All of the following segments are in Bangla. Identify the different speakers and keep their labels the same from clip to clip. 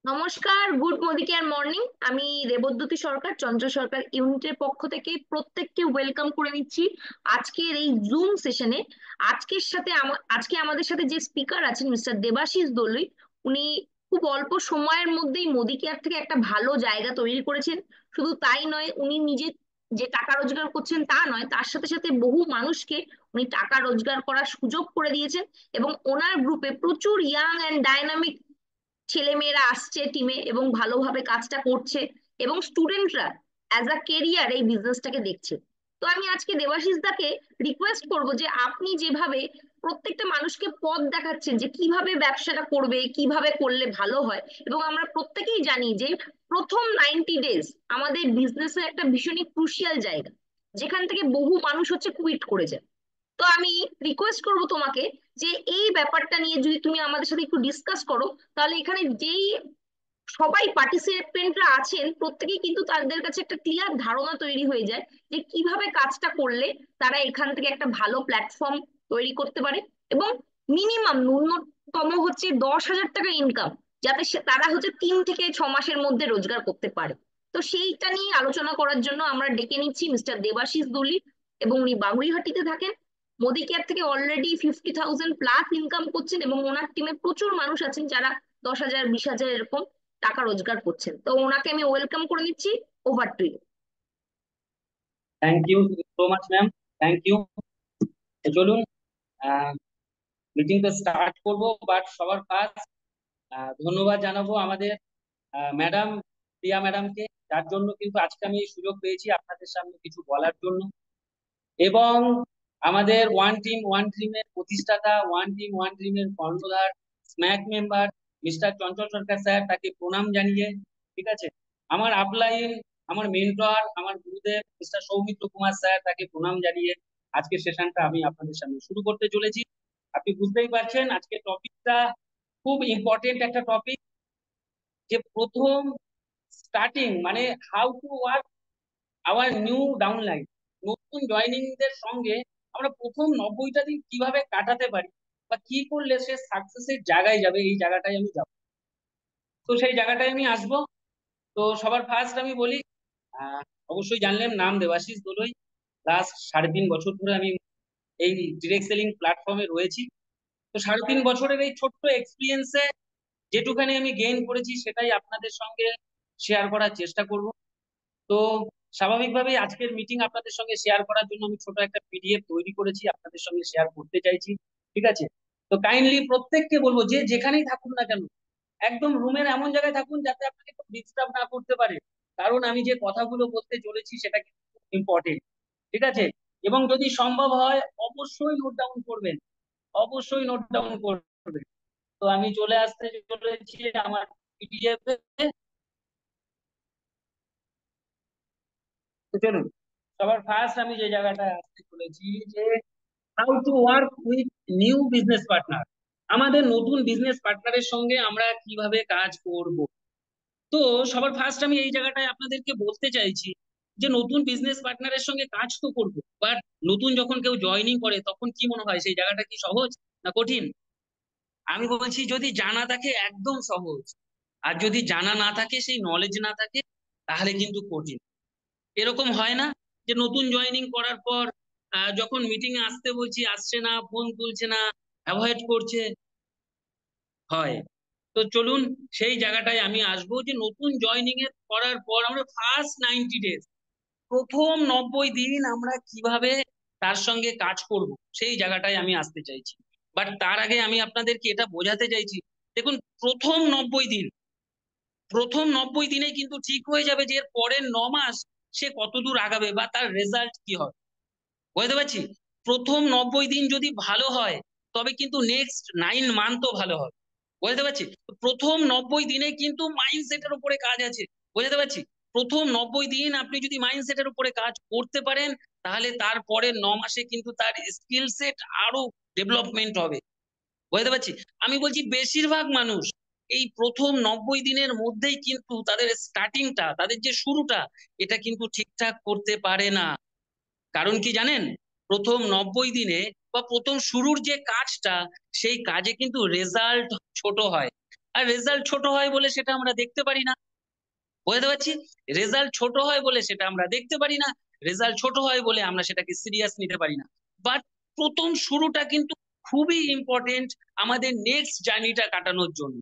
Speaker 1: নমস্কার, গুড মোদিকেয়ার মর্নিং। আমি দেবদ্যুতি সরকার, চঞ্চল সরকার ইউনিটের পক্ষ থেকে প্রত্যেককে ওয়েলকাম করে নিচ্ছি আজকের এই জুম সেশনে। আজকে আমাদের সাথে যে স্পিকার আছেন মিস্টার দেবাশিস দলুই, উনি খুব অল্প সময়ের মধ্যেই মোদি কেয়ার থেকে একটা ভালো জায়গা তৈরি করেছেন। শুধু তাই নয়, উনি নিজে যে টাকা রোজগার করছেন তা নয়, তার সাথে সাথে বহু মানুষকে উনি টাকা রোজগার করার সুযোগ করে দিয়েছেন। এবং ওনার গ্রুপে প্রচুর ইয়াং অ্যান্ড ডাইনামিক ছেলেমেয়েরা আসছে টিমে এবং ভালোভাবে কাজটা করছে, এবং স্টুডেন্টরা অ্যাজ আ কেরিয়ার এই বিজনেসটাকে দেখছে। তো আমি আজকে দেবাশিস দাকে রিকোয়েস্ট করব যে আপনি যেভাবে প্রত্যেকটা মানুষকে পথ দেখাচ্ছেন যে কিভাবে ব্যবসাটা করবে, কিভাবে করলে ভালো হয়, এবং আমরা প্রত্যেকেই জানি যে প্রথম 90 ডেজ আমাদের বিজনেসের একটা ভীষণই ক্রুশিয়াল জায়গা, যেখান থেকে বহু মানুষ হচ্ছে কুইট করে যায়। তো আমি রিকোয়েস্ট করব তোমাকে যে এই ব্যাপারটা নিয়ে যদি তুমি আমাদের সাথে একটু ডিসকাস করো, তাহলে এখানে যেই সবাই পার্টিসিপেন্টরা আছেন প্রত্যেকেই কিন্তু তাদের কাছে একটা ক্লিয়ার ধারণা তৈরি হয়ে যায় যে কিভাবে কাজটা করলে তারা এখান থেকে একটা ভালো প্ল্যাটফর্ম তৈরি করতে পারে, এবং মিনিমাম ন্যূনতম হচ্ছে 10,000 টাকা ইনকাম যাতে তারা হচ্ছে 3 থেকে 6 মাসের মধ্যে রোজগার করতে পারে। তো সেইটা নিয়ে আলোচনা করার জন্য আমরা ডেকে নিচ্ছি মিস্টার দেবাশিস দলি, এবং উনি বাগুইহাটিতে থাকেন। মোদি কেয়ার থেকে অলরেডি 50,000+ ইনকাম করছেন, এবং ওনার টিমে প্রচুর মানুষ আছেন যারা 10,000 20,000 এরকম টাকা রোজগার করছেন। তো ওনাকে আমি ওয়েলকাম করে নিচ্ছি। Over to you.
Speaker 2: Thank you so much ma'am. Thank you. চলুন মিটিংটা স্টার্ট করব। বাট সবার ফার্স্ট ধন্যবাদ জানাবো আমাদের ম্যাডাম, প্রিয়া ম্যাডামকে, যার জন্য কিন্তু আজকে আমি এই সুযোগ পেয়েছি আপনাদের সামনে কিছু বলার জন্য। এবং আমাদের ওয়ান টিমের প্রতিষ্ঠাতা, ওয়ান টিমের কর্ণধার, স্ম্যাক মেম্বার মিস্টার চঞ্চল সরকার স্যার, তাকে প্রণাম জানিয়ে, ঠিক আছে, আমার আপলাইন, আমার মেন্টর, আমার গুরুদেব মিস্টার সৌমিত্র কুমার স্যার, তাকে প্রণাম জানিয়ে আজকের সেশনটা আমি আপনাদের সামনে শুরু করতে চলেছি। আপনি বুঝতেই পারছেন আজকে টপিকটা খুব ইম্পর্টেন্ট একটা টপিক, যে প্রথম স্টার্টিং মানে how to work our new downline. নতুন জয়নিংদের সঙ্গে আমরা প্রথম 90টা দিন কিভাবে কাটাতে পারি বা কি করলে সে সাকসেসের জায়গায় যাবে, এই জায়গাটায় আমি যাব। তো সেই জায়গাটায় আমি আসবো। তো সবার ফার্স্ট আমি বলি, আহ, অবশ্যই জানলেন নাম দেবাশিস দলুই। লাস্ট 3.5 বছর ধরে আমি এই ডিরেক্ট সেলিং প্ল্যাটফর্মে রয়েছি। তো 3.5 বছরের এই ছোট্ট এক্সপিরিয়েন্সে যেটুখানি আমি গেইন করেছি সেটাই আপনাদের সঙ্গে শেয়ার করার চেষ্টা করব। তো স্বাভাবিকভাবেই আজকের মিটিং আপনাদের সঙ্গে শেয়ার করার জন্য আমি ছোট একটা পিডিএফ তৈরি করেছি, আপনাদের সঙ্গে শেয়ার করতে চাইছি। ঠিক আছে? তো কাইন্ডলি প্রত্যেককে বলবো যে যেখানেই থাকুন না কেন, একদম রুমের এমন জায়গায় থাকুন যাতে আপনাকে খুব ডিস্টার্ব না করতে পারে, কারণ আমি যে কথাগুলো বলতে চলেছি সেটা কিন্তু ইম্পর্টেন্ট। ঠিক আছে? এবং যদি সম্ভব হয় অবশ্যই নোট ডাউন করবেন, অবশ্যই নোট ডাউন করবেন। তো আমি চলে আসতে চলেছি আমার পিডিএফ এ। তো চলুন, সবার ফার্স্ট আমি যে জায়গাটা আসতে চলেছি, যে how to work with new business partner. আমাদের নতুন বিজনেস পার্টনারের সঙ্গে আমরা কিভাবে কাজ করব। তো সবার ফার্স্ট আমি এই জায়গাটায় আপনাদেরকে বলতে চাইছি যে নতুন বিজনেস পার্টনারের সঙ্গে কাজ তো করবো, বাট নতুন যখন কেউ জয়েনিং করে তখন কি মনে হয় সেই জায়গাটা কি সহজ না কঠিন? আমি বলছি যদি জানা থাকে একদম সহজ, আর যদি জানা না থাকে, সেই নলেজ না থাকে, তাহলে কিন্তু কঠিন। এরকম হয় না যে নতুন জয়েনিং করার পর যখন মিটিং এ আসতে বলছি আসছে না, ফোন তুলছে না, অ্যাভয়েড করছে? হয়। তো চলুন সেই জায়গাটায় আমি আসবো, যে নতুন জয়েনিং এর করার পর আমরা ফার্স্ট 90 ডেজ, প্রথম 90 দিন আমরা কিভাবে তার সঙ্গে কাজ করব, সেই জায়গাটায় আমি আসতে চাইছি। বাট তার আগে আমি আপনাদেরকে এটা বোঝাতে চাইছি, দেখুন, প্রথম 90 দিন, প্রথম 90 দিনে কিন্তু ঠিক হয়ে যাবে যে এর পরের 9 মাস সে কতদূর আগাবে বা তার রেজাল্ট কি হয়। বুঝতে পারছি? প্রথম 90 দিন যদি ভালো হয়, তবে কিন্তু নেক্সট 9 মান্থও ভালো হবে। বুঝতে পারছি? তো প্রথম 90 দিনে কিন্তু মাইন্ডসেটের উপরে কাজ আছে। বুঝতে পারছি? প্রথম 90 দিন আপনি যদি মাইন্ডসেটের উপরে কাজ করতে পারেন, তাহলে তারপরে 9 মাসে কিন্তু তার স্কিল সেট আরো ডেভেলপমেন্ট হবে। বুঝতে পারছি? আমি বলছি বেশিরভাগ মানুষ এই প্রথম 90 দিনের মধ্যেই কিন্তু তাদের স্টার্টিংটা, তাদের যে শুরুটা, এটা কিন্তু ঠিকঠাক করতে পারে না। কারণ কি জানেন? প্রথম 90 দিনে বা প্রথম শুরুর যে কাজটা, সেই কাজে কিন্তু রেজাল্ট ছোট হয়। আর রেজাল্ট ছোট হয় বলে সেটা আমরা দেখতে পারি না। বুঝতে পারছি, রেজাল্ট ছোট হয় বলে সেটা আমরা দেখতে পারি না, রেজাল্ট ছোট হয় বলে আমরা সেটাকে সিরিয়াস নিতে পারি না। বাট প্রথম শুরুটা কিন্তু খুবই ইম্পর্টেন্ট আমাদের নেক্সট জার্নিটা কাটানোর জন্য।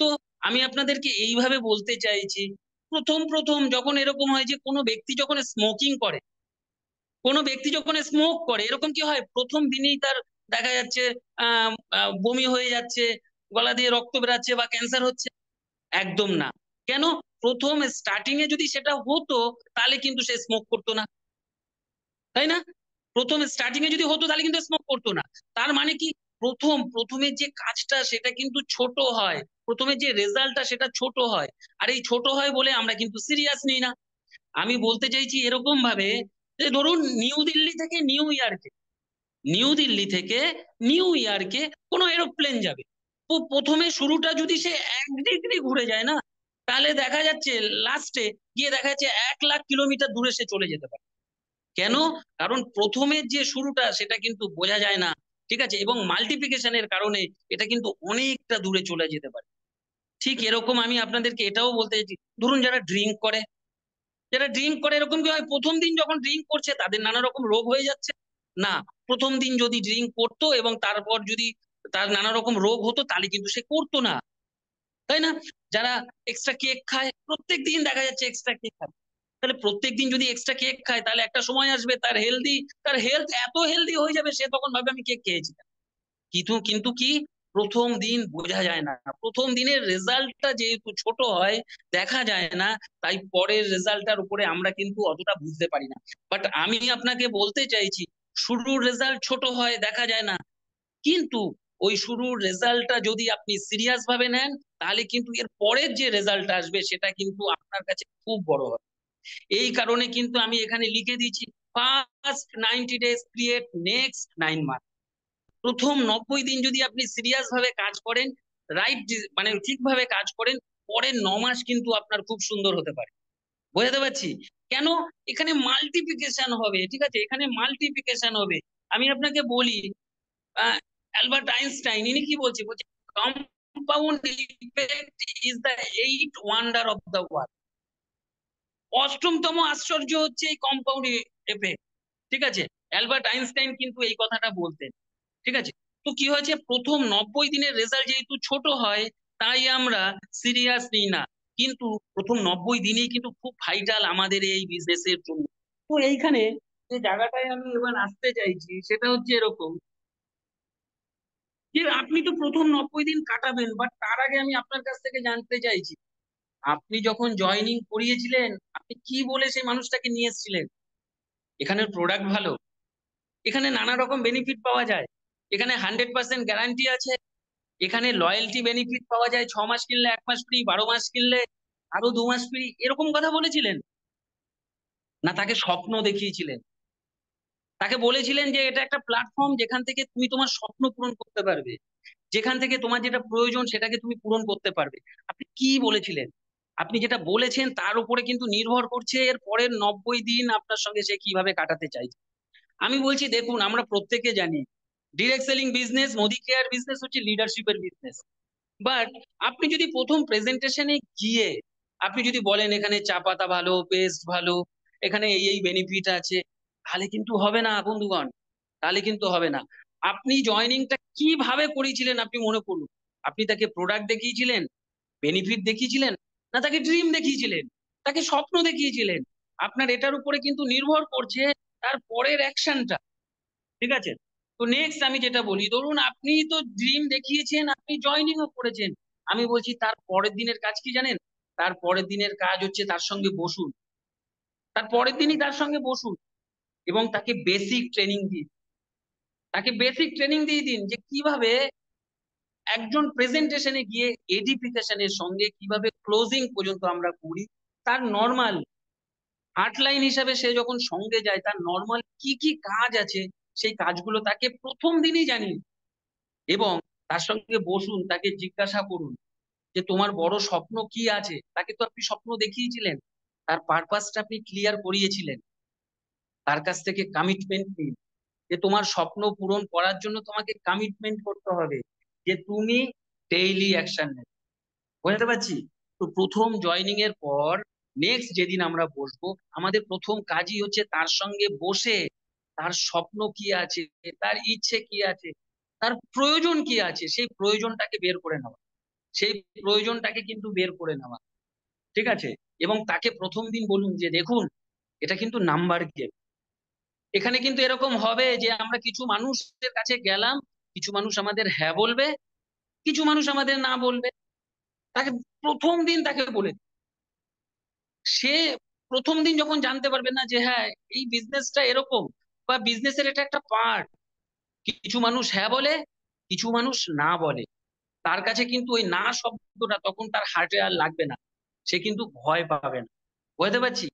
Speaker 2: তো আমি আপনাদেরকে এইভাবে বলতে চাইছি, প্রথম প্রথম যখন এরকম হয় যে কোনো ব্যক্তি যখন স্মোকিং করে, কোনো ব্যক্তি যখন স্মোক করে, এরকম কি হয় প্রথম দিনেই তার দেখা যাচ্ছে বমি হয়ে যাচ্ছে, গলা দিয়ে রক্ত বেরাচ্ছে বা ক্যান্সার হচ্ছে? একদম না। কেন? প্রথম স্টার্টিং এ যদি সেটা হতো তাহলে কিন্তু সে স্মোক করতো না, তাই না? প্রথম স্টার্টিং এ যদি হতো তাহলে কিন্তু স্মোক করতো না। তার মানে কি, প্রথমে যে কাজটা সেটা কিন্তু ছোট হয়, প্রথমে যে রেজাল্টটা সেটা ছোট হয়। আর এই ছোট হয় বলে আমরা কিন্তু সিরিয়াস নিই না। আমি বলতে চাইছি এরকম ভাবে, যে ধরুন নিউ দিল্লি থেকে নিউ ইয়র্কে কোনো এরোপ্লেন যাবে, তো প্রথমে শুরুটা যদি সে 1 ডিগ্রি ঘুরে যায় না, তাহলে দেখা যাচ্ছে লাস্টে গিয়ে দেখা যাচ্ছে 1 লাখ কিলোমিটার দূরে সে চলে যেতে পারে। কেন? কারণ প্রথমের যে শুরুটা সেটা কিন্তু বোঝা যায় না, ঠিক আছে, এবং মাল্টিপ্লিকেশনের কারণে এটা কিন্তু অনেকটা দূরে চলে যেতে পারে। ঠিক এরকম আমি আপনাদেরকে এটাও বলতে চাইছি, ধরুন যারা ড্রিঙ্ক করে এরকম কি হয় প্রথম দিন যখন ড্রিঙ্ক করছে তাদের নানা রকম রোগ হয়ে যাচ্ছে? না। প্রথম দিন যদি ড্রিঙ্ক করতো এবং তারপর যদি তার নানা রকম রোগ হতো তাহলে কিন্তু সে করতো না, তাই না? যারা এক্সট্রা কেক খায়, প্রত্যেক দিন দেখা যাচ্ছে এক্সট্রা কেক খায়, তাহলে প্রত্যেক দিন যদি এক্সট্রা কেক খায় তাহলে একটা সময় আসবে তার হেলথ এত হেলদি হয়ে যাবে, সে তখন ভাবে আমি কেক খেয়েছি। কিন্তু কিন্তু কি, প্রথম দিন বোঝা যায় না, প্রথম দিনের রেজাল্টটা যেহেতু ছোট হয়, দেখা যায় না, তাই পরের রেজাল্টটার উপরে আমরা কিন্তু অতটা বুঝতে পারি না। বাট আমি আপনাকে বলতে চাইছি, শুরুর রেজাল্ট ছোট হয়, দেখা যায় না, কিন্তু ওই শুরুর রেজাল্টটা যদি আপনি সিরিয়াস ভাবে নেন, তাহলে কিন্তু এর পরের যে রেজাল্টটা আসবে সেটা কিন্তু আপনার কাছে খুব বড় হবে। এই কারণে কিন্তু আমি এখানে লিখে দিয়েছি, first 90 days create next 9 month. প্রথম 90 দিন যদি আপনি সিরিয়াস ভাবে কাজ করেন, মানে ঠিকভাবে কাজ করেন, পরের 9 মাস কিন্তু আপনার খুব সুন্দর হতে পারে। বোঝাতে পারছি? কেন? এখানে মাল্টিপ্লিকেশন হবে, ঠিক আছে, এখানে মাল্টিপ্লিকেশন হবে। আমি আপনাকে বলি, অ্যালবার্ট আইনস্টাইন ইনি কি বলছে compound effect is the 8th wonder of the world. অষ্টমতম আশ্চর্য হচ্ছে এই কম্পাউন্ড এফেক্ট, ঠিক আছে, অ্যালবার্ট আইনস্টাইন কিন্তু এই কথাটা বলতেন, ঠিক আছে। তো কি হয়েছে, প্রথম 90 দিনের রেজাল্ট যেহেতু ছোট হয়, তাই আমরা সিরিয়াস নিই না, কিন্তু প্রথম 90 দিনই কিন্তু খুব ভাইটাল আমাদের এই বিজনেসের জন্য। তো এইখানে যে জায়গাটায় আমি এবার আসতে চাইছি সেটা হচ্ছে এরকম, যে আপনি তো প্রথম 90 দিন কাটাবেন, বাট তার আগে আমি আপনার কাছ থেকে জানতে চাইছি, আপনি যখন জয়েনিং করিয়েছিলেন আপনি কি বলে সেই মানুষটাকে নিয়ে এসেছিলেন? এখানের প্রোডাক্ট ভালো, এখানে নানা রকম বেনিফিট পাওয়া যায়, এখানে 100% গ্যারান্টি আছে, এখানে লয়্যালটি বেনিফিট পাওয়া যায়, 6 মাস কিনলে 1 মাস ফ্রি, 12 মাস কিনলে আরো 2 মাস ফ্রি, এরকম কথা বলেছিলেন? না তাকে স্বপ্ন দেখিয়েছিলেন? তাকে বলেছিলেন যে এটা একটা প্ল্যাটফর্ম যেখান থেকে তুমি তোমার স্বপ্ন পূরণ করতে পারবে, যেখান থেকে তোমার যেটা প্রয়োজন সেটাকে তুমি পূরণ করতে পারবে? আপনি কি বলেছিলেন? আপনি যেটা বলেছেন তার উপরে কিন্তু নির্ভর করছে এর পরের 90 দিন আপনার সঙ্গে সে কিভাবে কাটাতে চাইছে। আমি বলছি দেখুন, আমরা প্রত্যেকে জানি direct selling business, Modi care business হচ্ছে লিডারশিপের বিজনেস। বাট আপনি যদি প্রথম প্রেজেন্টেশনে গিয়ে আপনি যদি বলেন এখানে চা পাতা ভালো, পেস্ট ভালো, এখানে এই বেনিফিট আছে, তাহলে কিন্তু হবে না বন্ধুগণ, তাহলে কিন্তু হবে না। আপনি জয়নিংটা কিভাবে করেছিলেন আপনি মনে করুন, আপনি তাকে প্রোডাক্ট দেখিয়েছিলেন, বেনিফিট দেখিয়েছিলেন, না তাকে ড্রিম দেখিয়েছিলেন, তাকে স্বপ্ন দেখিয়েছিলেন? আপনার এটার উপরে কিন্তু নির্ভর করছে তার পরের অ্যাকশনটা, ঠিক আছে। তো নেক্সট আমি যেটা বলি, ধরুন আপনি তো ড্রিম দেখিয়েছেন, আপনি জয়েনিংও করেছেন, আমি বলছি তার পরের দিনের কাজ কি জানেন? তার পরের দিনের কাজ হচ্ছে তার সঙ্গে বসুন, তার পরের দিনই তার সঙ্গে বসুন এবং তাকে বেসিক ট্রেনিং দিয়ে দিন যে কিভাবে একজন প্রেজেন্টেশনে গিয়ে এডিফিকেশনের সঙ্গে কিভাবে ক্লোজিং পর্যন্ত আমরা করি, তার নর্মাল আউটলাইন হিসাবে সে যখন সঙ্গে যায় তার নর্মাল কি কি কাজ আছে সেই কাজগুলো তাকে প্রথম দিনই জানিয়ে, এবং তার সঙ্গে বসুন, তাকে জিজ্ঞাসা করুন যে তোমার বড় স্বপ্ন কি আছে, তাকে তো আপনি স্বপ্ন দেখিয়েছিলেন, তার পারপাসটা আপনি ক্লিয়ার করিয়েছিলেন, তার কাছ থেকে কমিটমেন্ট নিন যে তোমার স্বপ্ন পূরণ করার জন্য তোমাকে কমিটমেন্ট করতে হবে, যে তুমি ডেইলি অ্যাকশন নেবে, বুঝতে পারছি। তো প্রথম জয়নিং এর পর নেক্সট যেদিন আমরা বসবো, আমাদের প্রথম কাজই হচ্ছে তার সঙ্গে বসে তার স্বপ্ন কি আছে, তার ইচ্ছে কি আছে, তার প্রয়োজন কি আছে, সেই প্রয়োজনটাকে বের করে নেওয়া। সেই প্রয়োজনটাকে কিন্তু বের করে নেওয়া, ঠিক আছে। এবং তাকে প্রথম দিন বলুন যে দেখুন, এটা কিন্তু নাম্বার গেম। এখানে কিন্তু এরকম হবে যে আমরা কিছু মানুষের কাছে গেলাম, কিছু মানুষ আমাদের হ্যাঁ বলবে, কিছু মানুষ আমাদের না বলবে। তাকে প্রথম দিন তাকে বলে দিন। সে প্রথম দিন যখন জানতে পারবে না যে হ্যাঁ, এই বিজনেসটা এরকম, বা বিজনেসের এটা একটা পার্ট, কিছু মানুষ হ্যাঁ বলে, কিছু মানুষ না বলে, তার কাছে কিন্তু ওই না শব্দটা তখন তার হার্টে আর লাগবে না। সে কিন্তু ভয় পাবে না। বুঝতে পারছি।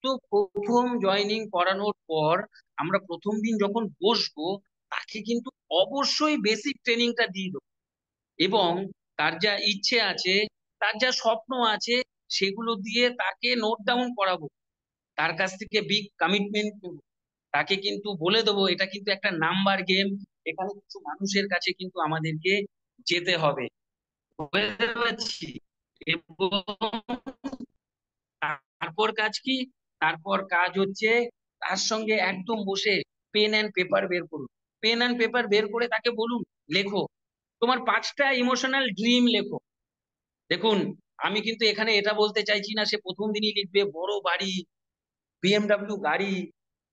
Speaker 2: তো প্রথম জয়েনিং করানোর পর আমরা প্রথম দিন যখন বসবো, তাকে কিন্তু অবশ্যই বেসিক ট্রেনিংটা দিয়ে দেবো। এবং তার যা ইচ্ছে আছে, তার যা স্বপ্ন আছে, সেগুলো দিয়ে তাকে নোট ডাউন করাবো। তার কাছ থেকে বিগ কমিটমেন্ট নেবো। তাকে কিন্তু বলে দেবো এটা কিন্তু একটা নাম্বার গেম, এখানে কিছু মানুষের কাছে কিন্তু আমাদেরকে যেতে হবে। বুঝতে পারছি। এবং তারপর কাজ কি? তারপর কাজ হচ্ছে তার সঙ্গে একদম বসে পেন অ্যান্ড পেপার বের করুন। পেন অ্যান্ড পেপার বের করে তাকে বলুন, লেখো তোমার 5টা ইমোশনাল ড্রিম লেখো। দেখুন, আমি কিন্তু এখানে এটা বলতে চাইছি না সে প্রথম দিনই লিখবে বড় বাড়ি, বিএমডব্লিউ গাড়ি,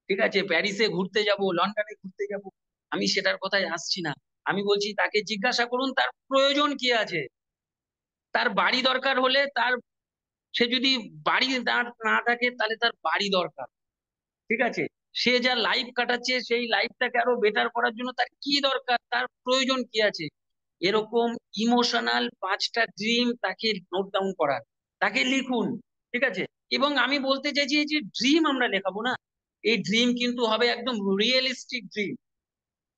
Speaker 2: ঠিক আছে, প্যারিসে ঘুরতে যাব, লন্ডনে ঘুরতে যাব। আমি সেটার কথাই আসছি না। আমি বলছি তাকে জিজ্ঞাসা করুন তার প্রয়োজন কি আছে। তার বাড়ি দরকার হলে তার, সে যদি বাড়ি না থাকে তাহলে তার বাড়ি দরকার, ঠিক আছে। সে যা লাইফ কাটাচ্ছে সেই লাইফটাকে আরো বেটার করার জন্য তার কি দরকার, তার প্রয়োজন কি আছে। এরকম ইমোশনাল 5টা ড্রিম তাকে নোট ডাউন করার, তাকে লিখুন, ঠিক আছে। এবং আমি বলতে চাইছি এই যে ড্রিম আমরা লেখাবো না, এই ড্রিম কিন্তু হবে একদম রিয়েলিস্টিক ড্রিম।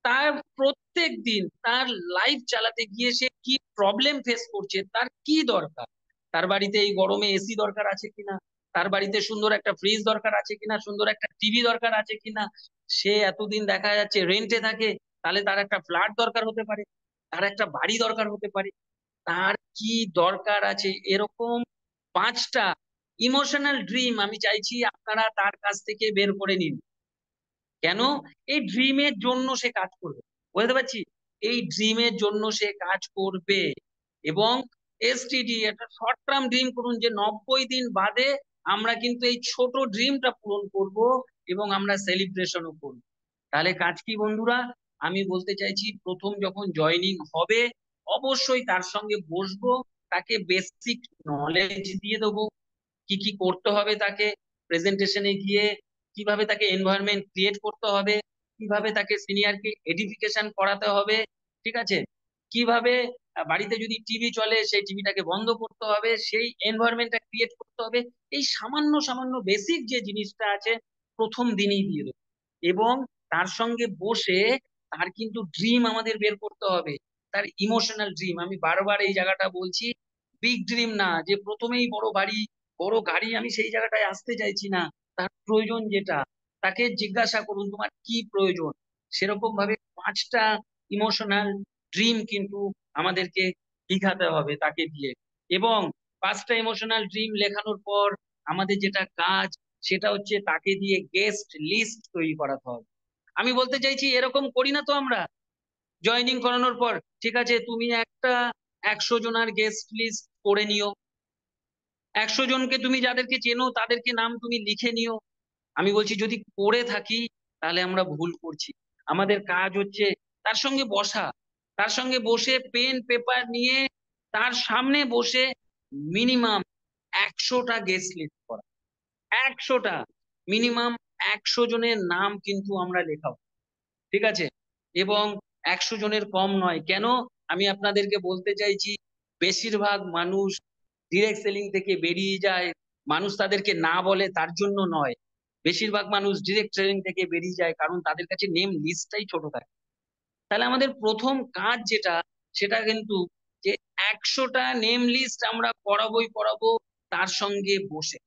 Speaker 2: তার প্রত্যেক দিন তার লাইফ চালাতে গিয়ে সে কি প্রবলেম ফেস করছে, তার কি দরকার, তার বাড়িতে এই গরমে এসি দরকার আছে কিনা, তার বাড়িতে সুন্দর একটা ফ্রিজ দরকার আছে কিনা, সুন্দর একটা টিভি দরকার আছে কিনা। সে এতদিন দেখা যাচ্ছে রেন্টে থাকে, তাহলে তার একটা ফ্ল্যাট দরকার হতে পারে, তার একটা বাড়ি দরকার হতে পারে। তার কি দরকার আছে, এরকম 5টা ইমোশনাল ড্রিম আমি চাইছি আপনারা তার কাছ থেকে বের করে নিন। কেন? এই ড্রিমের জন্য সে কাজ করবে। বুঝতে পারছি। এই ড্রিমের জন্য সে কাজ করবে। এবং এসটিডি একটা শর্ট টার্ম ড্রিম করুন যে 90 দিন বাদে আমরা কিন্তু এই ছোট ড্রিমটা পূরণ করব, এবং আমরা সেলিব্রেশনও করব। তাহলে কাজ কি বন্ধুরা? আমি বলতে চাইছি প্রথম যখন জয়নিং হবে, অবশ্যই তার সঙ্গে বসবো, তাকে বেসিক নলেজ দিয়ে দেবো, কি কি করতে হবে তাকে প্রেজেন্টেশনে গিয়ে, কিভাবে তাকে এনভায়রনমেন্ট ক্রিয়েট করতে হবে, কিভাবে তাকে সিনিয়রকে এডিফিকেশন করাতে হবে, ঠিক আছে, কিভাবে বাড়িতে যদি টিভি চলে সেই টিভিটাকে বন্ধ করতে হবে, সেই এনভায়রনমেন্টটা ক্রিয়েট করতে হবে। এই সামান্য সামান্য বেসিক যে জিনিসটা আছে প্রথম দিনেই দিয়ে দেবো। এবং তার সঙ্গে বসে তার কিন্তু ড্রিম আমাদের বের করতে হবে, তার ইমোশনাল ড্রিম। আমি বারবার এই জায়গাটা বলছি, বিগ ড্রিম না যে প্রথমেই বড় বাড়ি, বড় গাড়ি, আমি সেই জায়গাটায় আসতে চাইছি না। তার প্রয়োজন যেটা, তাকে জিজ্ঞাসা করুন তোমার কি প্রয়োজন। সেরকম ভাবে 5টা ইমোশনাল ড্রিম কিন্তু আমাদেরকে লিখাতে হবে তাকে দিয়ে। এবং 5টা ইমোশনাল ড্রিম লেখানোর পর আমাদের যেটা কাজ, সেটা হচ্ছে তাকে দিয়ে গেস্ট লিস্ট তৈরি করাতে হবে। আমি বলতে চাইছি এরকম করি না তো আমরা জয়েনিং করানোর পর, ঠিক আছে তুমি একটা 100 জনের গেস্ট লিস্ট করে নিও, 100 জনকে তুমি যাদেরকে চেনো তাদেরকে নাম তুমি লিখে নিও। আমি বলছি যদি করে থাকি তাহলে আমরা ভুল করছি। আমাদের কাজ হচ্ছে তার সঙ্গে বসা, তার সঙ্গে বসে পেন পেপার নিয়ে তার সামনে বসে মিনিমাম 100টা গেস্ট লিস্ট করা। 100টা, মিনিমাম 100 জনের নাম কিন্তু আমরা লেখাবো, ঠিক আছে। এবং 100 জনের কম নয়। কেন? আমি আপনাদেরকে বলতে চাইছি বেশিরভাগ মানুষ ডিরেক্ট সেলিং থেকে বেরিয়ে যায়, মানুষ তাদেরকে না বলে তার জন্য নয়। বেশিরভাগ মানুষ ডিরেক্ট সেলিং থেকে বেরিয়ে যায় কারণ তাদের কাছে নেম লিস্টটাই ছোট থাকে। তাহলে আমাদের প্রথম কাজ যেটা, সেটা কিন্তু যে 100টা নেম লিস্ট আমরা করাবোই করাবো তার সঙ্গে বসে।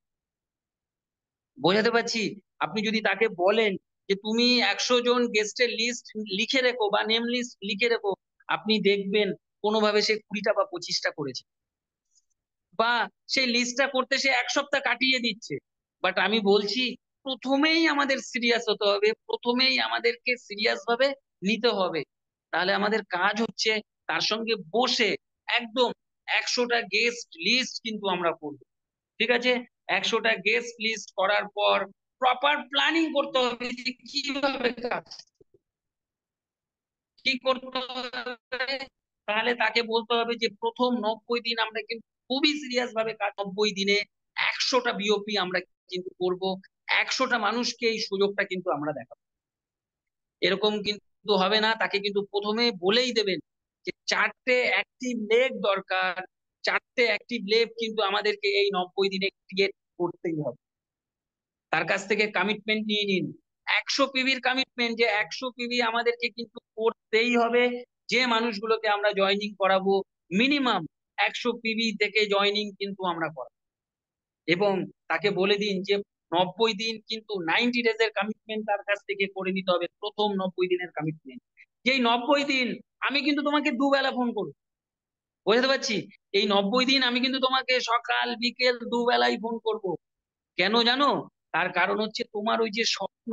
Speaker 2: বোঝাতে পারছি। আপনি যদি তাকে বলেন যে তুমি 100 জন গেস্টের লিস্ট লিখে রেখো বা নেম লিস্ট লিখে রেখো, আপনি দেখবেন কোনোভাবে সে 20টা বা 25টা করেছে। বা সেই লিস্টটা করতে সে 1 সপ্তাহ কাটিয়ে দিচ্ছে। বাট আমি বলছি প্রথমেই আমাদের সিরিয়াস হতে হবে, প্রথমেই আমাদেরকে সিরিয়াস ভাবে নিতে হবে। তাহলে আমাদের কাজ হচ্ছে তার সঙ্গে বসে একদম 100টা গেস্ট লিস্ট কিন্তু আমরা করবো। ঠিক আছে? 100টা গেস্ট লিস্ট করার পর প্রপার প্ল্যানিং করতে হবে যে কিভাবে কাজ কি করতে হবে। তাহলে তাকে বলতে হবে যে প্রথম 90 দিন আমরা কিন্তু খুবই সিরিয়াস ভাবে কাজ, 90 দিনে 100টা বিওপি আমরা কিন্তু করব, 100টা মানুষকে এই সুযোগটা কিন্তু আমরা দেখাবো। এরকম কিন্তু হবে না, তাকে কিন্তু প্রথমে বলেই দেবেন যে 4টে অ্যাক্টিভ লেগ দরকার, 4টে অ্যাক্টিভ লেগ কিন্তু আমাদেরকে এই 90 দিনে ক্রিয়েট করতেই হবে। তার কাছ থেকে কমিটমেন্ট নিয়ে নিন, 100 পিভির কমিটমেন্ট, যে 100 পিভি আমাদেরকে কিন্তু করতেই হবে। যে মানুষগুলোকে আমরা জয়েনিং করাবো মিনিমাম 100 পিভি থেকে জয়েনিং কিন্তু আমরা করাবো। এবং তাকে বলে দিন যে 90 দিন কিন্তু 90 ডেজ এর কমিটমেন্ট তার কাছ থেকে করে নিতে হবে, প্রথম 90 দিনের কমিটমেন্ট। যেই 90 দিন আমি কিন্তু তোমাকে দুবেলা ফোন করবো, বুঝতে পারছি, এই 90 দিন আমি কিন্তু তোমাকে সকাল বিকেল দুবেলাই ফোন করব। কেন জানো? তার কারণ হচ্ছে তোমার ওই যে স্বপ্ন,